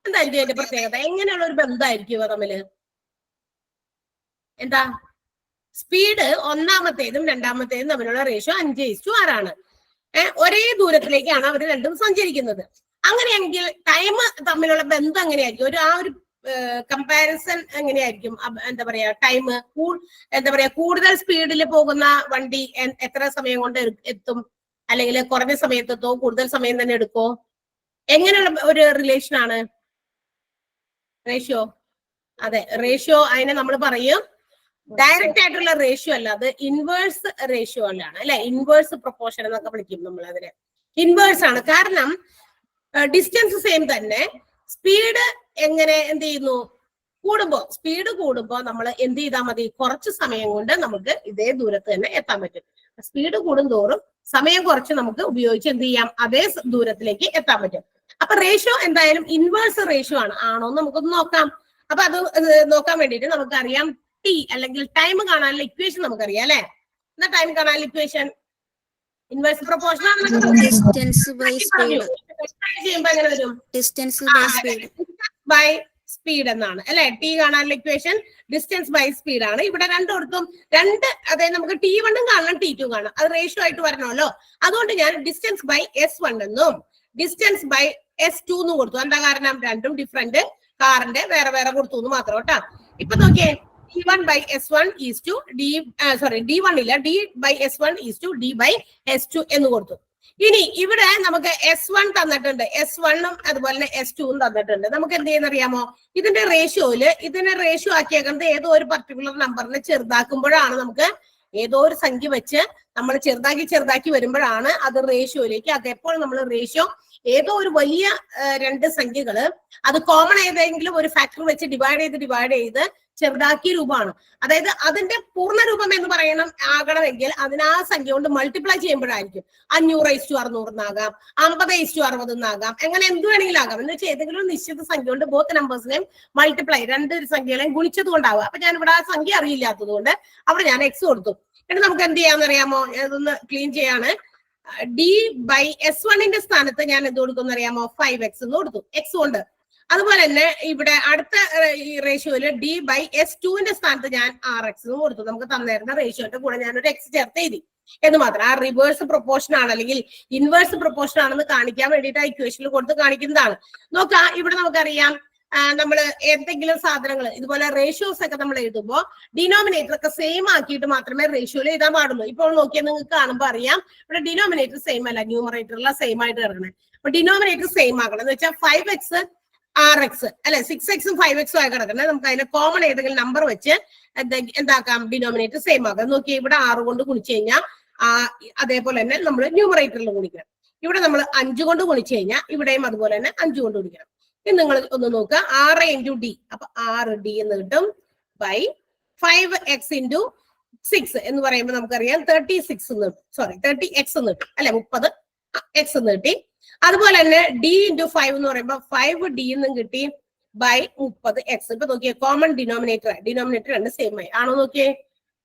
Speaker 1: എന്തായിരിക്കും അതിന്റെ പ്രത്യേകത? എങ്ങനെയുള്ള ഒരു ബന്ധമായിരിക്കും തമ്മില്? എന്താ? സ്പീഡ് ഒന്നാമത്തേതും രണ്ടാമത്തേതും തമ്മിലുള്ള റേഷ്യോ 5:6 ആണ്. ഒരേ ദൂരത്തിലേക്കാണ് അവർ രണ്ടും സഞ്ചരിക്കുന്നത്. അങ്ങനെയാണെങ്കിൽ ടൈം തമ്മിലുള്ള ബന്ധം എങ്ങനെയായിരിക്കും? ആ ഒരു കമ്പാരിസൺ എങ്ങനെയായിരിക്കും? എന്താ പറയാ, ടൈം എന്താ പറയാ, കൂടുതൽ സ്പീഡിൽ പോകുന്ന വണ്ടി എത്ര സമയം കൊണ്ട് എത്തും, അല്ലെങ്കിൽ കുറഞ്ഞ സമയത്തെത്തോ, കൂടുതൽ സമയം തന്നെ എടുക്കോ? എങ്ങനെയുള്ള ഒരു റിലേഷൻ ആണ് റേഷ്യോ? അതെ, റേഷ്യോ അതിനെ നമ്മൾ പറയും ഡയറക്റ്റ് ആയിട്ടുള്ള റേഷ്യോ അല്ല, അത് ഇൻവേഴ്സ് റേഷ്യോ അല്ലാണ് അല്ലെ. ഇൻവേഴ്സ് പ്രൊപ്പോർഷൻ എന്നൊക്കെ വിളിക്കും നമ്മൾ അതിനെ. ഇൻവേഴ്സ് ആണ്. കാരണം ഡിസ്റ്റൻസ് സെയിം തന്നെ, സ്പീഡ് എങ്ങനെ എന്ത് ചെയ്യുന്നു? സ്പീഡ് കൂടുമ്പോ നമ്മൾ എന്ത് ചെയ്താൽ മതി? കുറച്ച് സമയം കൊണ്ട് നമുക്ക് ഇതേ ദൂരത്ത് തന്നെ എത്താൻ പറ്റും. സ്പീഡ് കൂടുന്തോറും സമയം കുറച്ച് നമുക്ക് ഉപയോഗിച്ച് എന്ത് ചെയ്യാം? അതേ ദൂരത്തിലേക്ക് എത്താൻ പറ്റും. അപ്പൊ റേഷ്യോ എന്തായാലും ഇൻവേഴ്സ് റേഷ്യോ ആണ്. ആണോ എന്ന് നമുക്കൊന്ന് നോക്കാം. അപ്പൊ അത് നോക്കാൻ വേണ്ടിയിട്ട് നമുക്കറിയാം ടി അല്ലെങ്കിൽ ടൈം കാണാനുള്ള ഇക്വേഷൻ നമുക്കറിയാം അല്ലെ. എന്നാ ടൈം കാണാനുള്ള ഇക്വേഷൻ ഇൻവേഴ്സ് പ്രൊപ്പോർഷൻ ആണ്.
Speaker 4: Distance by speed.
Speaker 1: ചെയ്യുമ്പോ എങ്ങനെ വരും?
Speaker 4: Distance by speed
Speaker 1: by speed എന്നാണ് അല്ലെ. ടി കാണാനുള്ള ഇക്വേഷൻ ഡിസ്റ്റൻസ് ബൈ സ്പീഡ് ആണ്. ഇവിടെ രണ്ടിടത്തും അതായത് നമുക്ക് T1 കാണണം, T2 കാണണം. അത് റേഷ്യോ ആയിട്ട് വരണമല്ലോ. അതുകൊണ്ട് ഞാൻ ഡിസ്റ്റൻസ് ബൈ S1 എന്നും ഡിസ്റ്റൻസ് ബൈ S2 എന്നും കൊടുത്തു. എന്താ കാരണം? രണ്ടും ഡിഫറെന്റ് കാറിന്റെ വേറെ വേറെ കൊടുത്തു എന്ന് മാത്രം കേട്ടോ. ഇപ്പൊ നോക്കിയേ, D1/S1 is to D1 ഇല്ല, D/S1 is to D/S2 എന്ന് കൊടുത്തു. ഇനി ഇവിടെ നമുക്ക് S1 തന്നിട്ടുണ്ട്, S1ഉം അതുപോലെ തന്നെ S2ഉം തന്നിട്ടുണ്ട്. നമുക്ക് എന്ത് ചെയ്യുന്ന അറിയാമോ? ഇതിന്റെ റേഷ്യോ ആക്കിയേക്കുന്നത് ഏതോ ഒരു പർട്ടിക്കുലർ നമ്പറിനെ ചെറുതാക്കുമ്പോഴാണ്, നമുക്ക് ഏതോ ഒരു സംഖ്യ വെച്ച് നമ്മൾ ചെറുതാക്കി വരുമ്പോഴാണ് അത് റേഷ്യോയിലേക്ക്. അതെപ്പോൾ നമ്മൾ റേഷ്യോ ഏതോ ഒരു വലിയ 2 സംഖ്യകള് അത് കോമൺ ഏതെങ്കിലും ഒരു ഫാക്ടർ വെച്ച് ഡിവൈഡ് ചെയ്ത് ചെറുതാക്കിയ രൂപമാണ്. അതായത് അതിന്റെ പൂർണ്ണ രൂപം എന്ന് പറയണം ആകണമെങ്കിൽ അതിന് ആ സംഖ്യ കൊണ്ട് മൾട്ടിപ്ലൈ ചെയ്യുമ്പോഴായിരിക്കും. 500:600 എന്നാകാം, 50:60 എന്നാകാം, അങ്ങനെ എന്ത് വേണമെങ്കിലും ആകാം. എന്ന് വെച്ചാൽ ഏതെങ്കിലും ഒരു നിശ്ചിത സംഖ്യ കൊണ്ട് ബോത്ത് നമ്പേഴ്സിനെയും മൾട്ടിപ്ലൈ, രണ്ട് സംഖ്യകളെയും ഗുണിച്ചത് കൊണ്ടാവുക. അപ്പൊ ഞാൻ ഇവിടെ ആ സംഖ്യ അറിയില്ലാത്തത് കൊണ്ട് അവിടെ ഞാൻ എക്സ് കൊടുത്തു. എന്നിട്ട് നമുക്ക് എന്ത് ചെയ്യാന്ന് അറിയാമോ? ഇതൊന്ന് ക്ലീൻ ചെയ്യാണ്. D/S1 സ്ഥാനത്ത് ഞാൻ എന്ത് കൊടുക്കും അറിയാമോ? 5x എന്ന് കൊടുത്തു, എക്സ് കൊണ്ട്. അതുപോലെ തന്നെ ഇവിടെ അടുത്ത ഈ റേഷ്യോയില് D/S2 സ്ഥാനത്ത് ഞാൻ RX എന്ന് കൊടുത്തു. നമുക്ക് തന്നിരുന്ന റേഷ്യോന്റെ കൂടെ ഞാൻ ഒരു എക്സ് ചേർത്ത് എഴുതി എന്ന് മാത്രം. ആ റിവേഴ്സ് പ്രൊപ്പോർഷൻ ആണ് അല്ലെങ്കിൽ ഇൻവേഴ്സ് പ്രൊപ്പോർഷൻ ആണെന്ന് കാണിക്കാൻ വേണ്ടിയിട്ട് ആ ഇക്വേഷനിൽ കൊടുത്ത് കാണിക്കുന്നതാണ്. നോക്കാം, ഇവിടെ നമുക്കറിയാം നമ്മൾ എന്തെങ്കിലും സാധനങ്ങൾ ഇതുപോലെ റേഷ്യോസ് ഒക്കെ നമ്മൾ എഴുതുമ്പോൾ ഡിനോമിനേറ്റർ ഒക്കെ സെയിം ആക്കിയിട്ട് മാത്രമേ റേഷ്യോയിൽ എഴുതാൻ പാടുള്ളൂ. ഇപ്പോൾ നോക്കിയാൽ നിങ്ങൾക്ക് കാണുമ്പോൾ അറിയാം ഇവിടെ ഡിനോമിനേറ്റർ സെയിം അല്ല, ന്യൂമറേറ്ററിലെ സെയിം ആയിട്ട് കിടക്കണേ. അപ്പൊ ഡിനോമിനേറ്റർ സെയിം ആക്കണം എന്ന് വെച്ചാൽ 5x RX അല്ലെ, 6x 5x ആയി കിടക്കുന്നത്. നമുക്ക് അതിനെ കോമൺ ഏതെങ്കിലും നമ്പർ വെച്ച് എന്താക്കാം? ഡിനോമിനേറ്റർ സെയിം ആക്കാം. നോക്കി, ഇവിടെ 6 കൊണ്ട് ഗുണിച്ചു കഴിഞ്ഞാൽ അതേപോലെ തന്നെ നമ്മൾ ന്യൂമറേറ്ററിൽ ഗുണിക്കണം. ഇവിടെ നമ്മൾ 5 കൊണ്ട് ഗുണിച്ചു കഴിഞ്ഞാൽ ഇവിടെയും അതുപോലെ തന്നെ 5 കൊണ്ട് ഗുണിക്കണം. ഇനി നിങ്ങൾ ഒന്ന് നോക്കുക, 6 × D, അപ്പൊ 6D എന്ന് കിട്ടും ബൈ 5x × 6 എന്ന് പറയുമ്പോൾ നമുക്കറിയാം 36 എന്ന് കിട്ടും, സോറി 30x എന്ന് കിട്ടും അല്ലെ, 30x എന്ന് കിട്ടി. അതുപോലെ തന്നെ D × 5 എന്ന് പറയുമ്പോൾ 5D എന്നും കിട്ടി ബൈ 30x. ഇപ്പൊ നോക്കിയേ, കോമൺ ഡിനോമിനേറ്റർ രണ്ട് സെയിം ആയി. ആണോ? നോക്കിയേ,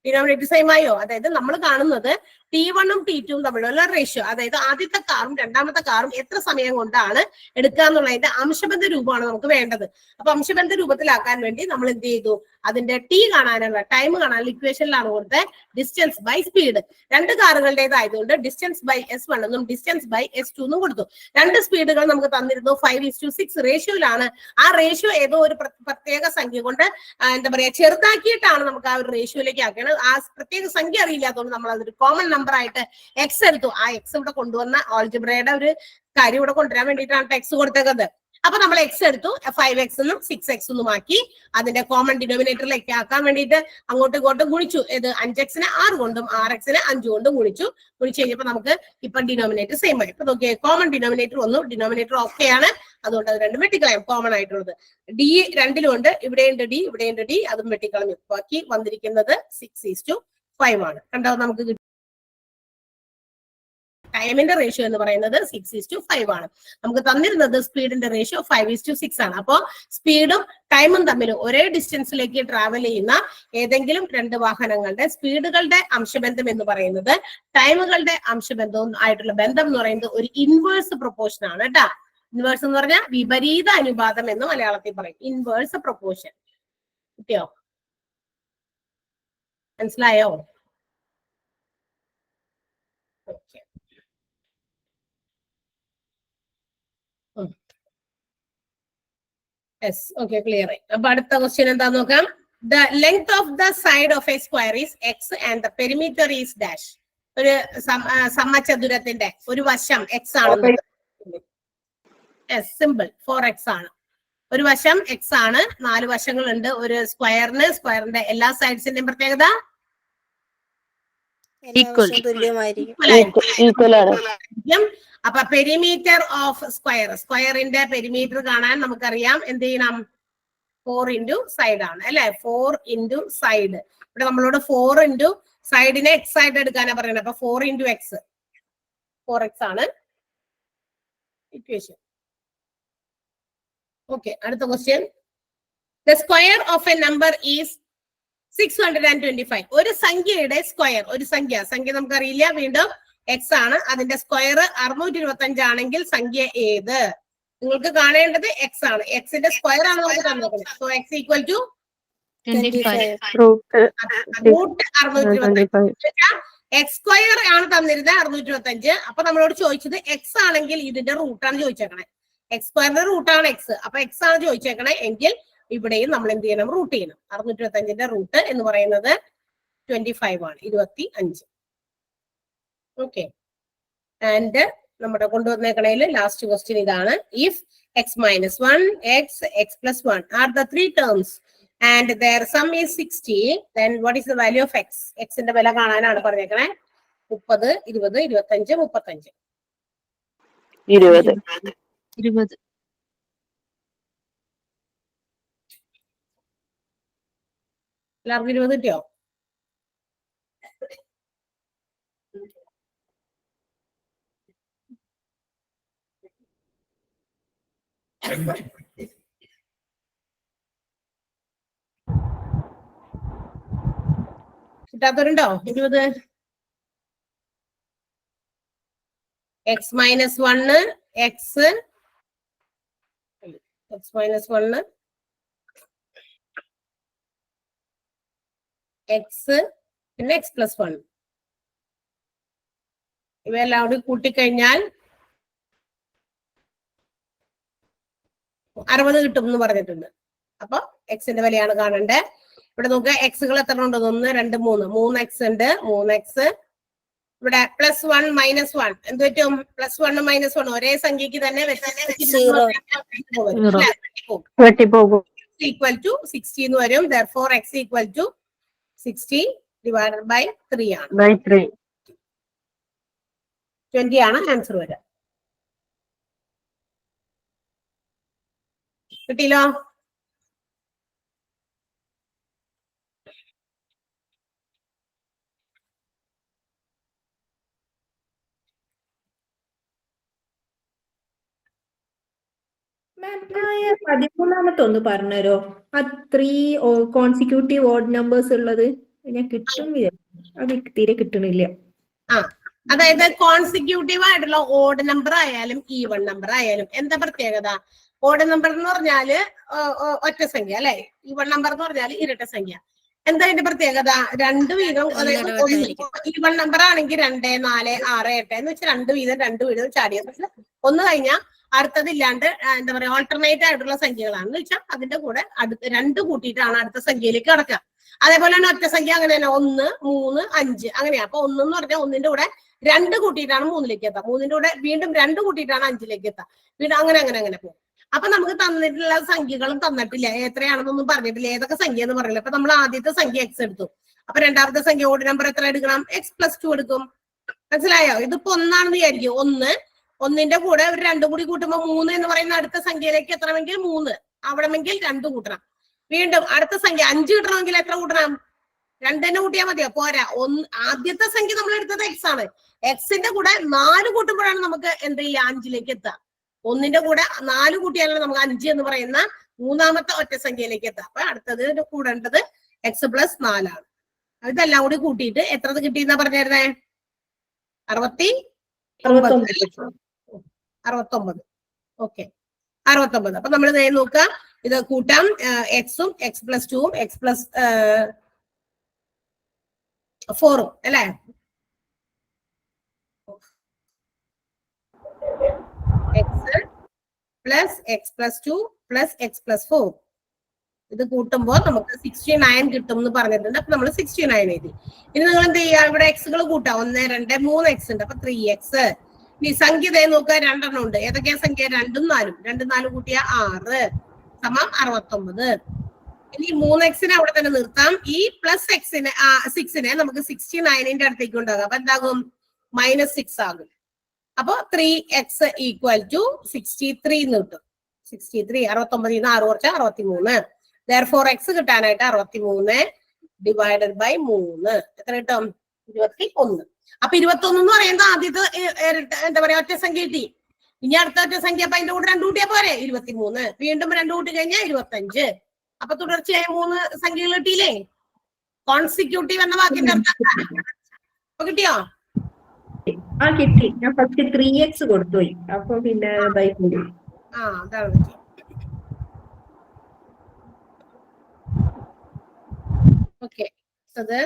Speaker 1: ഡിനോമിനേറ്റർ സെയിം ആയോ? അതായത് നമ്മൾ കാണുന്നത് T1ഉം T2ഉം തമ്മിലുള്ള റേഷ്യോ, അതായത് ആദ്യത്തെ കാറും രണ്ടാമത്തെ കാറും എത്ര സമയം കൊണ്ടാണ് എടുക്കുക എന്നുള്ളതിന്റെ അംശബന്ധ രൂപമാണ് നമുക്ക് വേണ്ടത്. അപ്പൊ അംശബന്ധ രൂപത്തിലാക്കാൻ വേണ്ടി നമ്മൾ എന്ത് ചെയ്തു? അതിന്റെ T കാണാനുള്ള ടൈം കാണാനുള്ള ഇക്വേഷനിലാണ് കൊടുത്തത് ഡിസ്റ്റൻസ് ബൈ സ്പീഡ്. രണ്ട് കാറുകളുടേതായതുകൊണ്ട് ഡിസ്റ്റൻസ് ബൈ S1 എന്നും ഡിസ്റ്റൻസ് ബൈ S2 എന്നും കൊടുത്തു. രണ്ട് സ്പീഡുകൾ നമുക്ക് തന്നിരുന്നു 5:6 റേഷ്യോയിലാണ്. ആ റേഷ്യോ ഏതോ ഒരു പ്രത്യേക സംഖ്യ കൊണ്ട് എന്താ പറയാ ചെറുതാക്കിയിട്ടാണ് നമുക്ക് ആ ഒരു റേഷ്യോയിലേക്ക് ആക്കിയത്. ആ പ്രത്യേക സംഖ്യ അറിയില്ലാത്തതുകൊണ്ട് നമ്മൾ അതൊരു കോമൺ നമ്പർ ആയിട്ട് എക്സ് എടുത്തു. ആ എക്സ് ഇവിടെ കൊണ്ടുവന്ന ഓൾജിബ്രയുടെ ഒരു കാര്യം ഇവിടെ കൊണ്ടുവരാൻ വേണ്ടിയിട്ടാണ് എക്സ് കൊടുത്തേക്കുന്നത്. അപ്പൊ നമ്മൾ എക്സ് എടുത്തു, 5x എന്നും 6x എന്നും ആക്കി അതിന്റെ കോമൺ ഡിനോമിനേറ്ററിലേക്ക് ആക്കാൻ വേണ്ടിയിട്ട് അങ്ങോട്ടും ഇങ്ങോട്ടും ഗുണിച്ചു. ഇത് 5x-നെ 6 കൊണ്ടും 6x-നെ 5 കൊണ്ടും ഗുണിച്ചു കഴിഞ്ഞപ്പോ നമുക്ക് ഇപ്പൊ ഡിനോമിനേറ്റർ സെയിം ആയി. ഇപ്പൊ നോക്കിയേ, കോമൺ ഡിനോമിനേറ്റർ വന്നു, ഡിനോമിനേറ്റർ ഓക്കെ ആണ്, അതുകൊണ്ട് അത് രണ്ടും വെട്ടിക്കളയാം. കോമൺ ആയിട്ടുള്ളത് D രണ്ടിലും ഉണ്ട്, ഇവിടെയുണ്ട് D, ഇവിടെയുണ്ട് D, അതും വെട്ടിക്കളഞ്ഞു. ബാക്കി വന്നിരിക്കുന്നത് 6:5 ആണ്. കണ്ടോ? നമുക്ക് ടൈമിന്റെ റേഷ്യോ എന്ന് പറയുന്നത് 6:5 ആണ്. നമുക്ക് തന്നിരുന്നത് സ്പീഡിന്റെ റേഷ്യോ 5:6 ആണ്. അപ്പോ സ്പീഡും ടൈമും തമ്മിൽ ഒരേ ഡിസ്റ്റൻസിലേക്ക് ട്രാവൽ ചെയ്യുന്ന ഏതെങ്കിലും രണ്ട് വാഹനങ്ങളുടെ സ്പീഡുകളുടെ അംശബന്ധം എന്ന് പറയുന്നത് ടൈമുകളുടെ അംശബന്ധവും ആയിട്ടുള്ള ബന്ധം എന്ന് പറയുന്നത് ഒരു ഇൻവേഴ്സ് പ്രൊപ്പോർഷൻ ആണ് കേട്ടാ. ഇൻവേഴ്സ് എന്ന് പറഞ്ഞാൽ വിപരീത അനുപാതം എന്ന് മലയാളത്തിൽ പറയും. Inverse proportion. കിട്ടിയോ? മനസ്സിലായോ? ഓക്കെ. യെസ്, ഓക്കെ, ക്ലിയർ ആയി. അപ്പൊ അടുത്ത ക്വസ്റ്റ്യൻ എന്താ നോക്കാം. The length of the side of A square is X and the perimeter is dash. ഒരു സമചതുരത്തിന്റെ ഒരു വശം എക്സ് ആണ്. സിമ്പിൾ 4x ആണ്. ഒരു വശം എക്സ് ആണ്, 4 വശങ്ങളുണ്ട് ഒരു സ്ക്വയറിന്റെ എല്ലാ സൈഡ്സിന്റെയും പ്രത്യേകത തുല്യമായിരിക്കും. അപ്പൊ പെരിമീറ്റർ ഓഫ് സ്ക്വയറിന്റെ പെരിമീറ്റർ കാണാൻ നമുക്കറിയാം എന്ത് ചെയ്യണം? 4 × സൈഡ് ആണ് അല്ലെ, 4 × സൈഡ്. ഇവിടെ നമ്മളോട് 4 × സൈഡിനെ എക്സ് ആയിട്ട് എടുക്കാനാണ് പറയുന്നത്. അപ്പൊ 4 × x 4x ആണ് ഇക്വേഷൻ. ഓക്കെ, അടുത്ത question. The square of A number is 625. ഒരു സംഖ്യയുടെ സ്ക്വയർ, ഒരു സംഖ്യ നമുക്കറിയില്ല, വീണ്ടും എക്സ് ആണ്, അതിന്റെ സ്ക്വയർ 625 ആണെങ്കിൽ സംഖ്യ ഏത്? നിങ്ങൾക്ക് കാണേണ്ടത് എക്സ് ആണ്. എക്സിന്റെ സ്ക്വയർ ആണ് നമുക്ക് തന്നിരിക്കുന്നത്. So X equal to X square ആണ് തന്നിരുന്നത് 625. അപ്പൊ നമ്മളോട് ചോദിച്ചത് എക്സ് ആണെങ്കിൽ ഇതിന്റെ റൂട്ടാണ് ചോദിച്ചേക്കണേ. എക്സ് സ്ക്വയറിന്റെ റൂട്ടാണ് എക്സ്. അപ്പൊ എക്സ് ആണ് ചോദിച്ചേക്കണേ എങ്കിൽ ഇവിടെയും നമ്മൾ എന്ത് ചെയ്യണം? റൂട്ട് ചെയ്യണം. 625ന്റെ റൂട്ട് എന്ന് പറയുന്നത് 25 ആണ്, 25. ഓക്കെ, ആൻഡ് നമ്മുടെ കൊണ്ടുവന്നേക്കണേല് ലാസ്റ്റ് ക്വസ്റ്റ്യൻ ഇതാണ്. If x - 1, x + 1 are the 3 terms and their sum is 60, then what is the value of x? x ന്റെ വില കാണാനാണ് പറഞ്ഞേക്കണേ. 30, 20, 25, 35.
Speaker 6: 20.
Speaker 1: എല്ലാവർക്കും 20 കിട്ടിയോ? കിട്ടാത്തവരുണ്ടോ? 20 X minus 1 X minus 1 X പിന്നെ എക്സ് പ്ലസ് 1 ഇവയെല്ലാം കൂടി കൂട്ടിക്കഴിഞ്ഞാൽ 60 കിട്ടും എന്ന് പറഞ്ഞിട്ടുണ്ട്. അപ്പൊ എക്സിന്റെ വിലയാണ് കാണണ്ടേ. ഇവിടെ നോക്കുക എക്സുകൾ എത്ര ഉണ്ട്? 1 2 3 3 എക്സ് ഉണ്ട്. 3 എക്സ് ഇവിടെ +1 -1 എന്ത് പറ്റും? +1 -1 ഒരേ സംഖ്യക്ക് തന്നെ
Speaker 6: വെട്ടിപ്പോകും.
Speaker 1: ഈക്വൽ ടു 60 എന്ന് വരും. therefore x equal to 60 divided by 3 ആണ്. 20 ആണ് ആൻസർ വരിക. കിട്ടിയില്ലോ?
Speaker 7: മാം 13ാമത്തെ ഒന്ന് പറഞ്ഞുതരോ? ആ 3 കോൺസിക്യൂട്ടീവ് ഓഡ് നമ്പേഴ്സ് ഉള്ളത് ഞാൻ കിട്ടും അത് തീരെ കിട്ടണില്ല.
Speaker 1: അതായത് കോൺസിക്യൂട്ടീവ് ആയിട്ടുള്ള ഓഡ് നമ്പർ ആയാലും ഈവൺ നമ്പർ ആയാലും എന്താ പ്രത്യേകത? ഓഡ് നമ്പർ എന്ന് പറഞ്ഞാല് ഒറ്റ സംഖ്യ അല്ലെ, ഈവൺ നമ്പർ എന്ന് പറഞ്ഞാൽ ഇരട്ട സംഖ്യ. എന്താ അതിന്റെ പ്രത്യേകത? 2 വീതം, അതായത് ഈവൺ നമ്പർ ആണെങ്കിൽ 2 4 6 8 എന്ന് വെച്ചാൽ 2 വീതം ചാടിയ ഒന്ന് കഴിഞ്ഞാൽ അടുത്തതില്ലാണ്ട് എന്താ പറയാ ഓൾട്ടർനേറ്റ് ആയിട്ടുള്ള സംഖ്യകളാണെന്ന് വെച്ചാൽ അതിന്റെ കൂടെ 2 കൂട്ടിയിട്ടാണ് അടുത്ത സംഖ്യയിലേക്ക് കടക്കുക. അതേപോലെ തന്നെ ഒറ്റ സംഖ്യ അങ്ങനെ തന്നെ 1 3 5 അങ്ങനെയാ. അപ്പൊ 1 എന്ന് പറഞ്ഞാൽ 1ന്റെ കൂടെ 2 കൂട്ടിയിട്ടാണ് 3ലേക്ക് എത്താം. 3ന്റെ കൂടെ വീണ്ടും 2 കൂട്ടിയിട്ടാണ് 5ലേക്ക് എത്താം. വീണ്ടും അങ്ങനെ പോകും. അപ്പൊ നമുക്ക് തന്നിട്ടുള്ള സംഖ്യകളും തന്നിട്ടില്ല, എത്രയാണെന്നൊന്നും പറഞ്ഞിട്ടില്ല, ഏതൊക്കെ സംഖ്യ എന്ന് പറയില്ല. അപ്പൊ നമ്മൾ ആദ്യത്തെ സംഖ്യ എക്സ് എടുത്തു. അപ്പൊ രണ്ടാമത്തെ സംഖ്യ ഓഡ് നമ്പർ എത്ര എടുക്കണം? x+2 എടുക്കും. മനസ്സിലായോ? ഇതിപ്പോ 1 ആണെന്ന് വിചാരിക്കും. 1ന്റെ കൂടെ ഒരു 2 കൂടി കൂട്ടുമ്പോ 3 എന്ന് പറയുന്ന അടുത്ത സംഖ്യയിലേക്ക് എത്തണമെങ്കിൽ 3 ആവണമെങ്കിൽ 2 കൂട്ടണം. വീണ്ടും അടുത്ത സംഖ്യ 5 കിട്ടണമെങ്കിൽ എത്ര കൂട്ടണം? 2 കൂട്ടിയാൽ മതിയോ? പോരാ. ആദ്യത്തെ സംഖ്യ നമ്മൾ എടുത്തത് എക്സ് ആണ്. എക്സിന്റെ കൂടെ 4 കൂട്ടുമ്പോഴാണ് നമുക്ക് എന്ത് ചെയ്യുക? 5ലേക്ക് എത്തുക. 1ന്റെ കൂടെ 4 കൂട്ടിയാലാണ് നമുക്ക് 5 എന്ന് പറയുന്ന മൂന്നാമത്തെ ഒറ്റ സംഖ്യയിലേക്ക് എത്തുക. അപ്പൊ അടുത്തത് കൂടേണ്ടത് x+4 ആണ്. ഇതെല്ലാം കൂടി കൂട്ടിയിട്ട് എത്ര കിട്ടിയെന്നാ പറഞ്ഞിരുന്നേ? 69. ഓക്കെ, 69. അപ്പൊ നമ്മൾ നോക്കുക, ഇത് കൂട്ടാം. എക്സും x+2ഉം x+4ഉം അല്ലേ? x+2 x+4 ഇത് കൂട്ടുമ്പോൾ നമുക്ക് 69 കിട്ടും എന്ന് പറഞ്ഞിട്ടുണ്ട്. അപ്പൊ നമ്മൾ 69 എഴുതി. ഇനി നിങ്ങൾ എന്ത് ചെയ്യുക? ഇവിടെ എക്സുകൾ കൂട്ടാം. 1 2 3 എക്സ് ഉണ്ട്. അപ്പൊ 3x. ഇനി സംഖ്യ നോക്കുക, 2 എണ്ണം ഉണ്ട്. ഏതൊക്കെയാ സംഖ്യ? 2ഉം 4ഉം. 2 4 കൂട്ടിയ 6 69. ഇനി 3x അവിടെ തന്നെ നിർത്താം. ഈ +6നെ നമുക്ക് 69ന്റെ അടുത്തേക്ക് ഉണ്ടാകും. അപ്പൊ എന്താകും? -6 ആകും. അപ്പൊ 3x ഈക്വൽ ടു 63 എന്ന് കിട്ടും. 63 69 6 കുറച്ച് 63. therefore x കിട്ടാനായിട്ട് 63 ഡിവൈഡഡ് ബൈ 3 എത്ര കിട്ടും? 21. അപ്പൊ 21 എന്ന് പറയുന്നത് ആദ്യത്തെ എന്താ പറയാ ഒറ്റ സംഖ്യ കിട്ടി. ഇനി അടുത്ത ഒറ്റ സംഖ്യ അപ്പൊ അതിന്റെ കൂടെ 2 കൂട്ടിയാ പോരെ? 23. വീണ്ടും 2 കൂട്ടി കഴിഞ്ഞാൽ 25. അപ്പൊ തുടർച്ചയായ 3 സംഖ്യകൾ കിട്ടിയില്ലേ? കോൺസിക്യൂട്ടീവ് എന്ന വാക്കിന്റെ അർത്ഥം അപ്പൊ കിട്ടിയോ?
Speaker 7: കിട്ടി. ഞാൻ ഫസ്റ്റ് 3x കൊടുത്തുപോയി. അപ്പൊ പിന്നെ
Speaker 1: അതാണ് പറ്റി. ഓക്കെ, അത്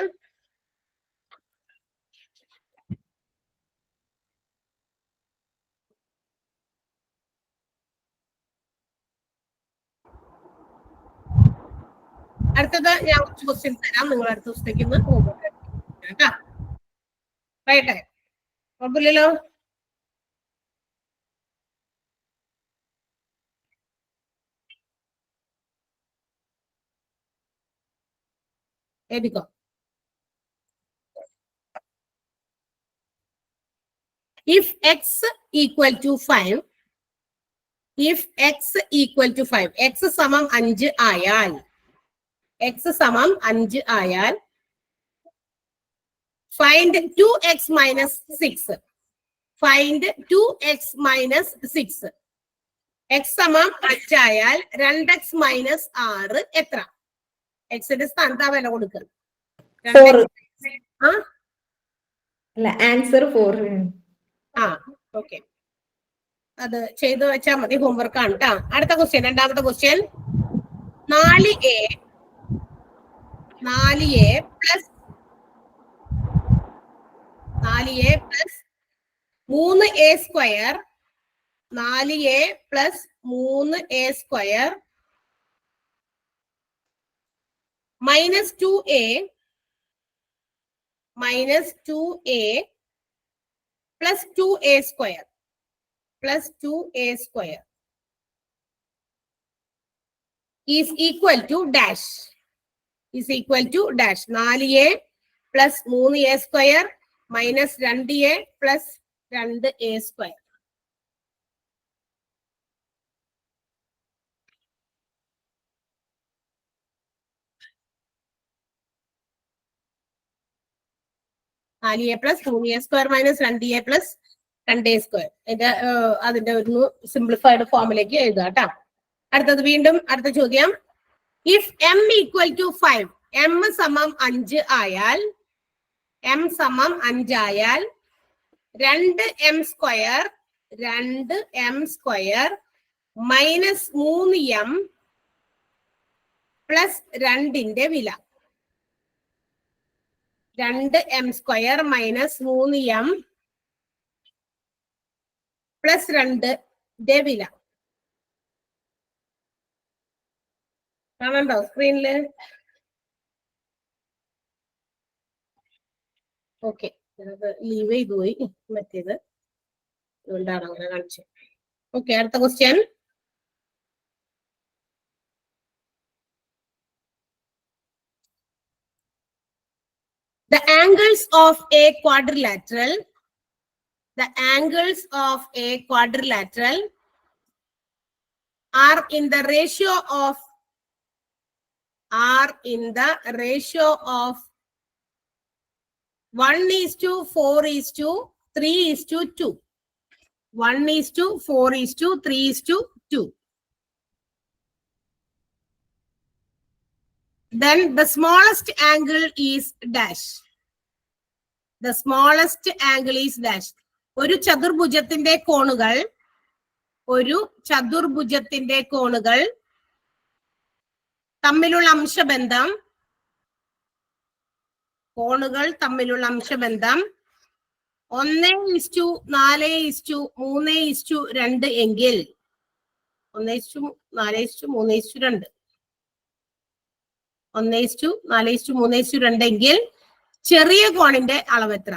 Speaker 1: അടുത്തത് ഞാൻ കുറച്ച് ക്വസ്റ്റ്യൻസ് തരാം. നിങ്ങൾ അടുത്ത ദിവസത്തേക്ക് കേട്ടാ. റൈറ്റേ, കുഴപ്പമില്ലല്ലോ. എഴുതിക്കോ. If x equal to 5, x സമം 5 ആയാൽ എക്സ് സമം 5 ആയാൽ find 2x minus 6. Find 2x minus 6. X സമം 5 ആയാൽ 2x മൈനസ് 6 എത്ര? എക്സിന്റെ സ്ഥാനത്ത് ആ വില കൊടുക്കുക.
Speaker 7: 4.
Speaker 1: ആ
Speaker 7: അല്ല, ആൻസർ 4.
Speaker 1: ആ ഓക്കെ, അത് ചെയ്തു വെച്ചാൽ മതി. ഹോംവർക്ക് ആണ് കേട്ടോ. അടുത്ത ക്വസ്റ്റ്യൻ, രണ്ടാമത്തെ question. 4a plus 3a square 4a plus 3a square minus 2a plus 2a square is equal to dash. 4a plus 3a square minus 2a plus 2a square. നാല് a plus 3a square minus 2a plus 2a square. അതിന്റെ ഒരു simplified ഫോമിലേക്ക് എഴുതുക കേട്ടോ. അടുത്തത് വീണ്ടും അടുത്ത ചോദ്യം. If m equal to 5, m സമം 5 ആയാൽ 2m square minus 3m plus 2ന്റെ വില. 2m square minus 3m plus 2ന്റെ വില. കാണണ്ടോ സ്ക്രീനില്? ഓക്കെ, ലീവ് ചെയ്തു പോയി മറ്റേത്, അതുകൊണ്ടാണ് അങ്ങനെ കാണിച്ചത്. ഓക്കെ, അടുത്ത question. The angles of a quadrilateral are in the ratio of 1:4:3:2. 1:4:3:2. Then the smallest angle is dash. ഒരു ചതുർഭുജത്തിന്റെ കോണുകൾ തമ്മിലുള്ള അംശബന്ധം 1:4:3:2 എങ്കിൽ 1:4:3:2 എങ്കിൽ ചെറിയ കോണിന്റെ അളവെത്ര?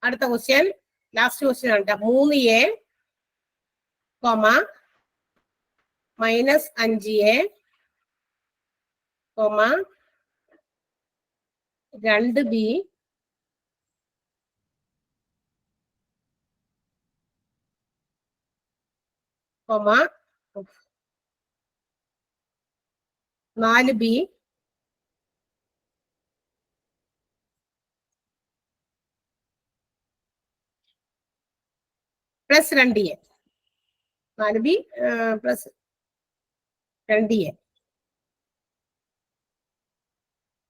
Speaker 1: അടുത്ത ക്വസ്റ്റ്യൻ, ലാസ്റ്റ് ക്വസ്റ്റ്യൻ ആണ്. 3a, minus 5a, 2b, comma 4b plus 2a. 4b plus 2a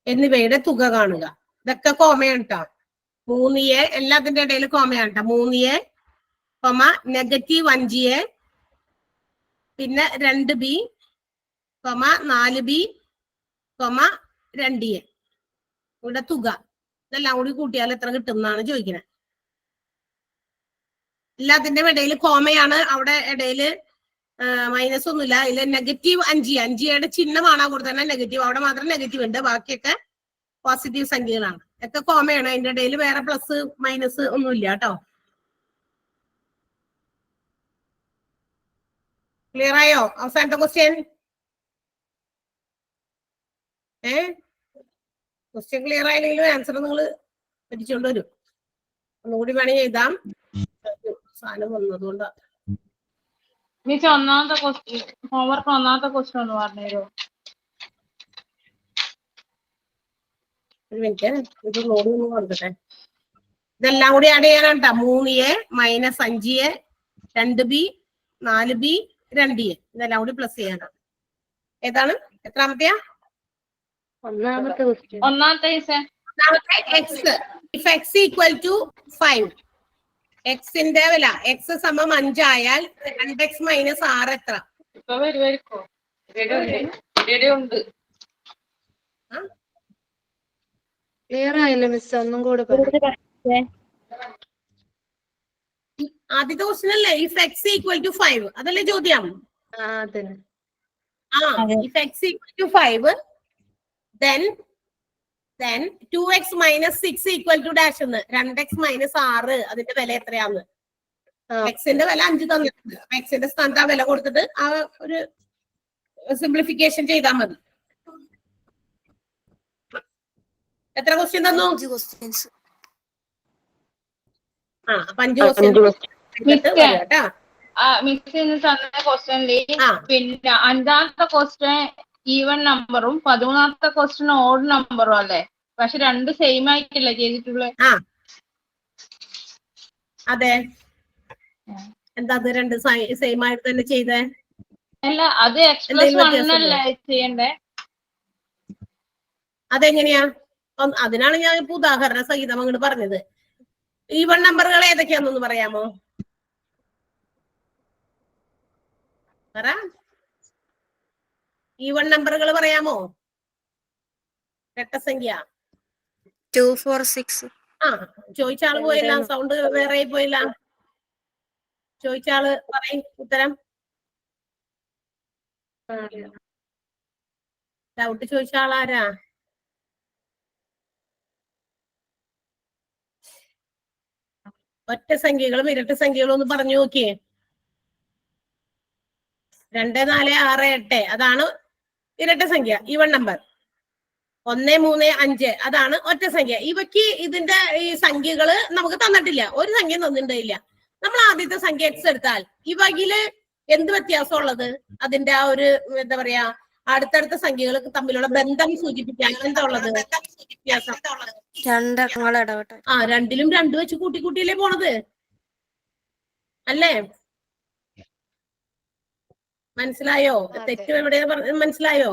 Speaker 1: എന്നിവയുടെ തുക കാണുക. ഇതൊക്കെ കോമയാണ് കേട്ടോ. 3a എല്ലാത്തിന്റെ ഇടയിൽ കോമയാണ് കേട്ടോ. 3a, നെഗറ്റീവ് 5a, പിന്നെ 2b, 4b, 2a ഇവിടെ തുക. ഇതെല്ലാം കൂടി കൂട്ടിയാൽ എത്ര കിട്ടും എന്നാണ് ചോദിക്കുന്നത്. എല്ലാത്തിന്റെ ഇടയിൽ കോമയാണ്. അവിടെ ഇടയില് മൈനസ് ഒന്നുമില്ല. ഇതിൽ നെഗറ്റീവ് 5യുടെ ചിഹ്നമാണ് കൊടുത്തന്നെ നെഗറ്റീവ്. അവിടെ മാത്രം നെഗറ്റീവ് ഉണ്ട്, ബാക്കിയൊക്കെ പോസിറ്റീവ് സംഖ്യകളാണ്. ഒക്കെ കോമയാണ്. അതിന്റെ ഇടയിൽ വേറെ പ്ലസ് മൈനസ് ഒന്നുമില്ല കേട്ടോ. ക്ലിയർ ആയോ? അവസാനത്തെ ക്വസ്റ്റ്യൻ. ക്വസ്റ്റ്യൻ ക്ലിയർ ആയില്ലെങ്കിലും ആൻസർ നിങ്ങൾ പഠിച്ചുകൊണ്ട് വരും. ഒന്നുകൂടി വേണമെങ്കിൽ എഴുതാം. സാധനം വന്നതുകൊണ്ടാ.
Speaker 2: മിസ് ഒന്നാമത്തെ ക്വസ്റ്റ്യൻ ഹോംവർക്ക് ഒന്നാമത്തെ ക്വസ്റ്റ്യൻ ഒന്ന് പറഞ്ഞുതരുമോ?
Speaker 1: ഒരു മിനിറ്റ്, ഇത് നോടി ഒന്ന് കൊടുക്കട്ടെ. ഇതെല്ലാം കൂടി add ചെയ്യാനാട്ടാ. 3A - 5A 2B 4B 2A ഇതെല്ലാം കൂടി പ്ലസ് ചെയ്യാനാണ്. ഏതാണ് എത്രാമത്തെയാ?
Speaker 2: ഒന്നാമത്തെ
Speaker 1: X. If X equal to 5, എക്സിന്റെ വില എക്സ് സമം 5 ആയാൽ 2x - 6 എത്ര?
Speaker 2: ഇപ്പൊ വരുമായിരിക്കോ? ഉണ്ട്.
Speaker 4: ക്ലിയർ ആയില്ല മിസ്, ഒന്നും കൂടെ പറ.
Speaker 1: ആദ്യത്തെ ക്വസ്റ്റ്യൻ അല്ലേ ഇഫ് എക്സ് ഈക്വൽ ടു 5, അതല്ലേ ചോദ്യം?
Speaker 4: അതന്നെ.
Speaker 1: If X equal to 5 then 2x - 6 equal to dash എന്ന് 2x - 6 അതിന്റെ വില എത്രയാന്ന്? എക്സിന്റെ വില 5 തന്നിട്ടുണ്ട്. എക്സിന്റെ സ്ഥാനത്ത് ആ വില കൊടുത്തിട്ട് ആ ഒരു സിംപ്ലിഫിക്കേഷൻ ചെയ്താൽ മതി. എത്ര ക്വസ്റ്റ്യൻ തന്നു?
Speaker 4: 5 ക്വസ്റ്റ്യൻസ്.
Speaker 1: അപ്പൊ 5 ക്വസ്റ്റ്യൻ കേട്ടാ.
Speaker 2: മിസ്സിന് തന്ന ക്വസ്റ്റ്യനില് പിന്നെ 5ാമത്തെ ക്വസ്റ്റ്യൻ ഈവൻ നമ്പറും 13ാമത്തെ ക്വസ്റ്റ്യൻ ഓഡ് നമ്പറും അല്ലേ? പക്ഷെ രണ്ട് സെയിം ആയിട്ടല്ലേ ചെയ്തിട്ടുള്ളത്?
Speaker 1: അതെ. എന്താ അത് രണ്ട് സെയിം ആയിട്ട് തന്നെ ചെയ്തേ?
Speaker 2: അല്ല, അത് x+1 അല്ലേ ചെയ്യണ്ടേ?
Speaker 1: അതെങ്ങനെയാ? അതിനാണ് ഞാൻ ഇപ്പൊ ഉദാഹരണ സഹിതം അങ്ങോട്ട് പറഞ്ഞത്. ഈവൺ നമ്പറുകൾ ഏതൊക്കെയാണെന്നൊന്ന് പറയാമോ? പറ. ഈവൺ നമ്പറുകൾ പറയാമോ? രട്ടസംഖ്യ.
Speaker 4: 2 4 6.
Speaker 1: ചോദിച്ചാള് പോയില്ല, സൗണ്ട് വേറെ പോയില്ല. ചോദിച്ചാള് പറയും ഉത്തരം. ഡൗട്ട് ചോദിച്ച ആളാരാ? ഒറ്റ സംഖ്യകളും ഇരട്ട സംഖ്യകളും ഒന്ന് പറഞ്ഞു നോക്കിയേ. 2 4 6 8 അതാണ് ഇരട്ട സംഖ്യ, ഈവൺ നമ്പർ. 1 3 5 അതാണ് ഒറ്റ സംഖ്യ. ഇവയ്ക്ക് ഇതിന്റെ ഈ സംഖ്യകള് നമുക്ക് തന്നിട്ടില്ല, ഒരു സംഖ്യ തന്നിട്ടില്ല. നമ്മൾ ആദ്യത്തെ സംഖ്യ എക്സ് എടുത്താൽ ഇവയില് എന്ത് വ്യത്യാസം ഉള്ളത്? അതിന്റെ ആ ഒരു എന്താ പറയാ, അടുത്തടുത്ത സംഖ്യകൾ തമ്മിലുള്ള ബന്ധം സൂചിപ്പിക്കാൻ എന്താ ഉള്ളത്? വ്യത്യാസം. രണ്ടിലും 2 വെച്ച് കൂട്ടിയല്ലേ പോണത് അല്ലേ? മനസ്സിലായോ? തെറ്റ് എവിടെയാ മനസ്സിലായോ?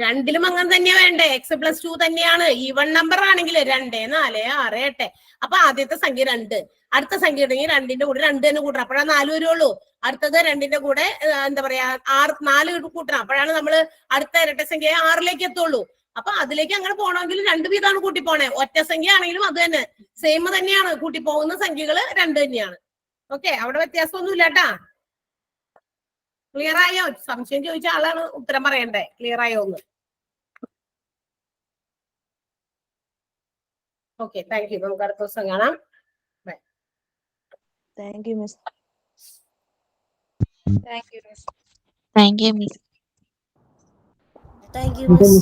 Speaker 1: രണ്ടിലും അങ്ങനെ തന്നെയാ വേണ്ടേ? x+2 തന്നെയാണ്. ഈവൺ നമ്പർ ആണെങ്കിൽ 2 4 6 8. അപ്പൊ ആദ്യത്തെ സംഖ്യ 2, അടുത്ത സംഖ്യ ഉണ്ടെങ്കിൽ 2ന്റെ കൂടെ 2 തന്നെ കൂട്ടണം, അപ്പോഴാണ് 4 വരുള്ളൂ. അടുത്തത് 2ന്റെ കൂടെ എന്താ പറയാ 4 കൂട്ടണം, അപ്പോഴാണ് നമ്മള് അടുത്ത ഇരട്ട സംഖ്യ 6ലേക്ക് എത്തുള്ളൂ. അപ്പൊ അതിലേക്ക് അങ്ങനെ പോകണമെങ്കിൽ 2 വീതമാണ് കൂട്ടി പോണേ. ഒറ്റ സംഖ്യ ആണെങ്കിലും അത് തന്നെ സെയിം തന്നെയാണ്, കൂട്ടി പോകുന്ന സംഖ്യകൾ 2 തന്നെയാണ്. ഓക്കെ, അവിടെ വ്യത്യാസമൊന്നും ഇല്ലാട്ടാ. ക്ലിയർ ആയോ? സംശയം ചോദിച്ച ആളാണ് ഉത്തരം പറയണ്ടേ. ക്ലിയർ ആയോ എന്ന്? Okay, thank you. നമുക്ക് അടുത്ത ദിവസം കാണാം. Bye.
Speaker 4: Thank you miss.
Speaker 6: Thank you miss.
Speaker 4: Thank you miss.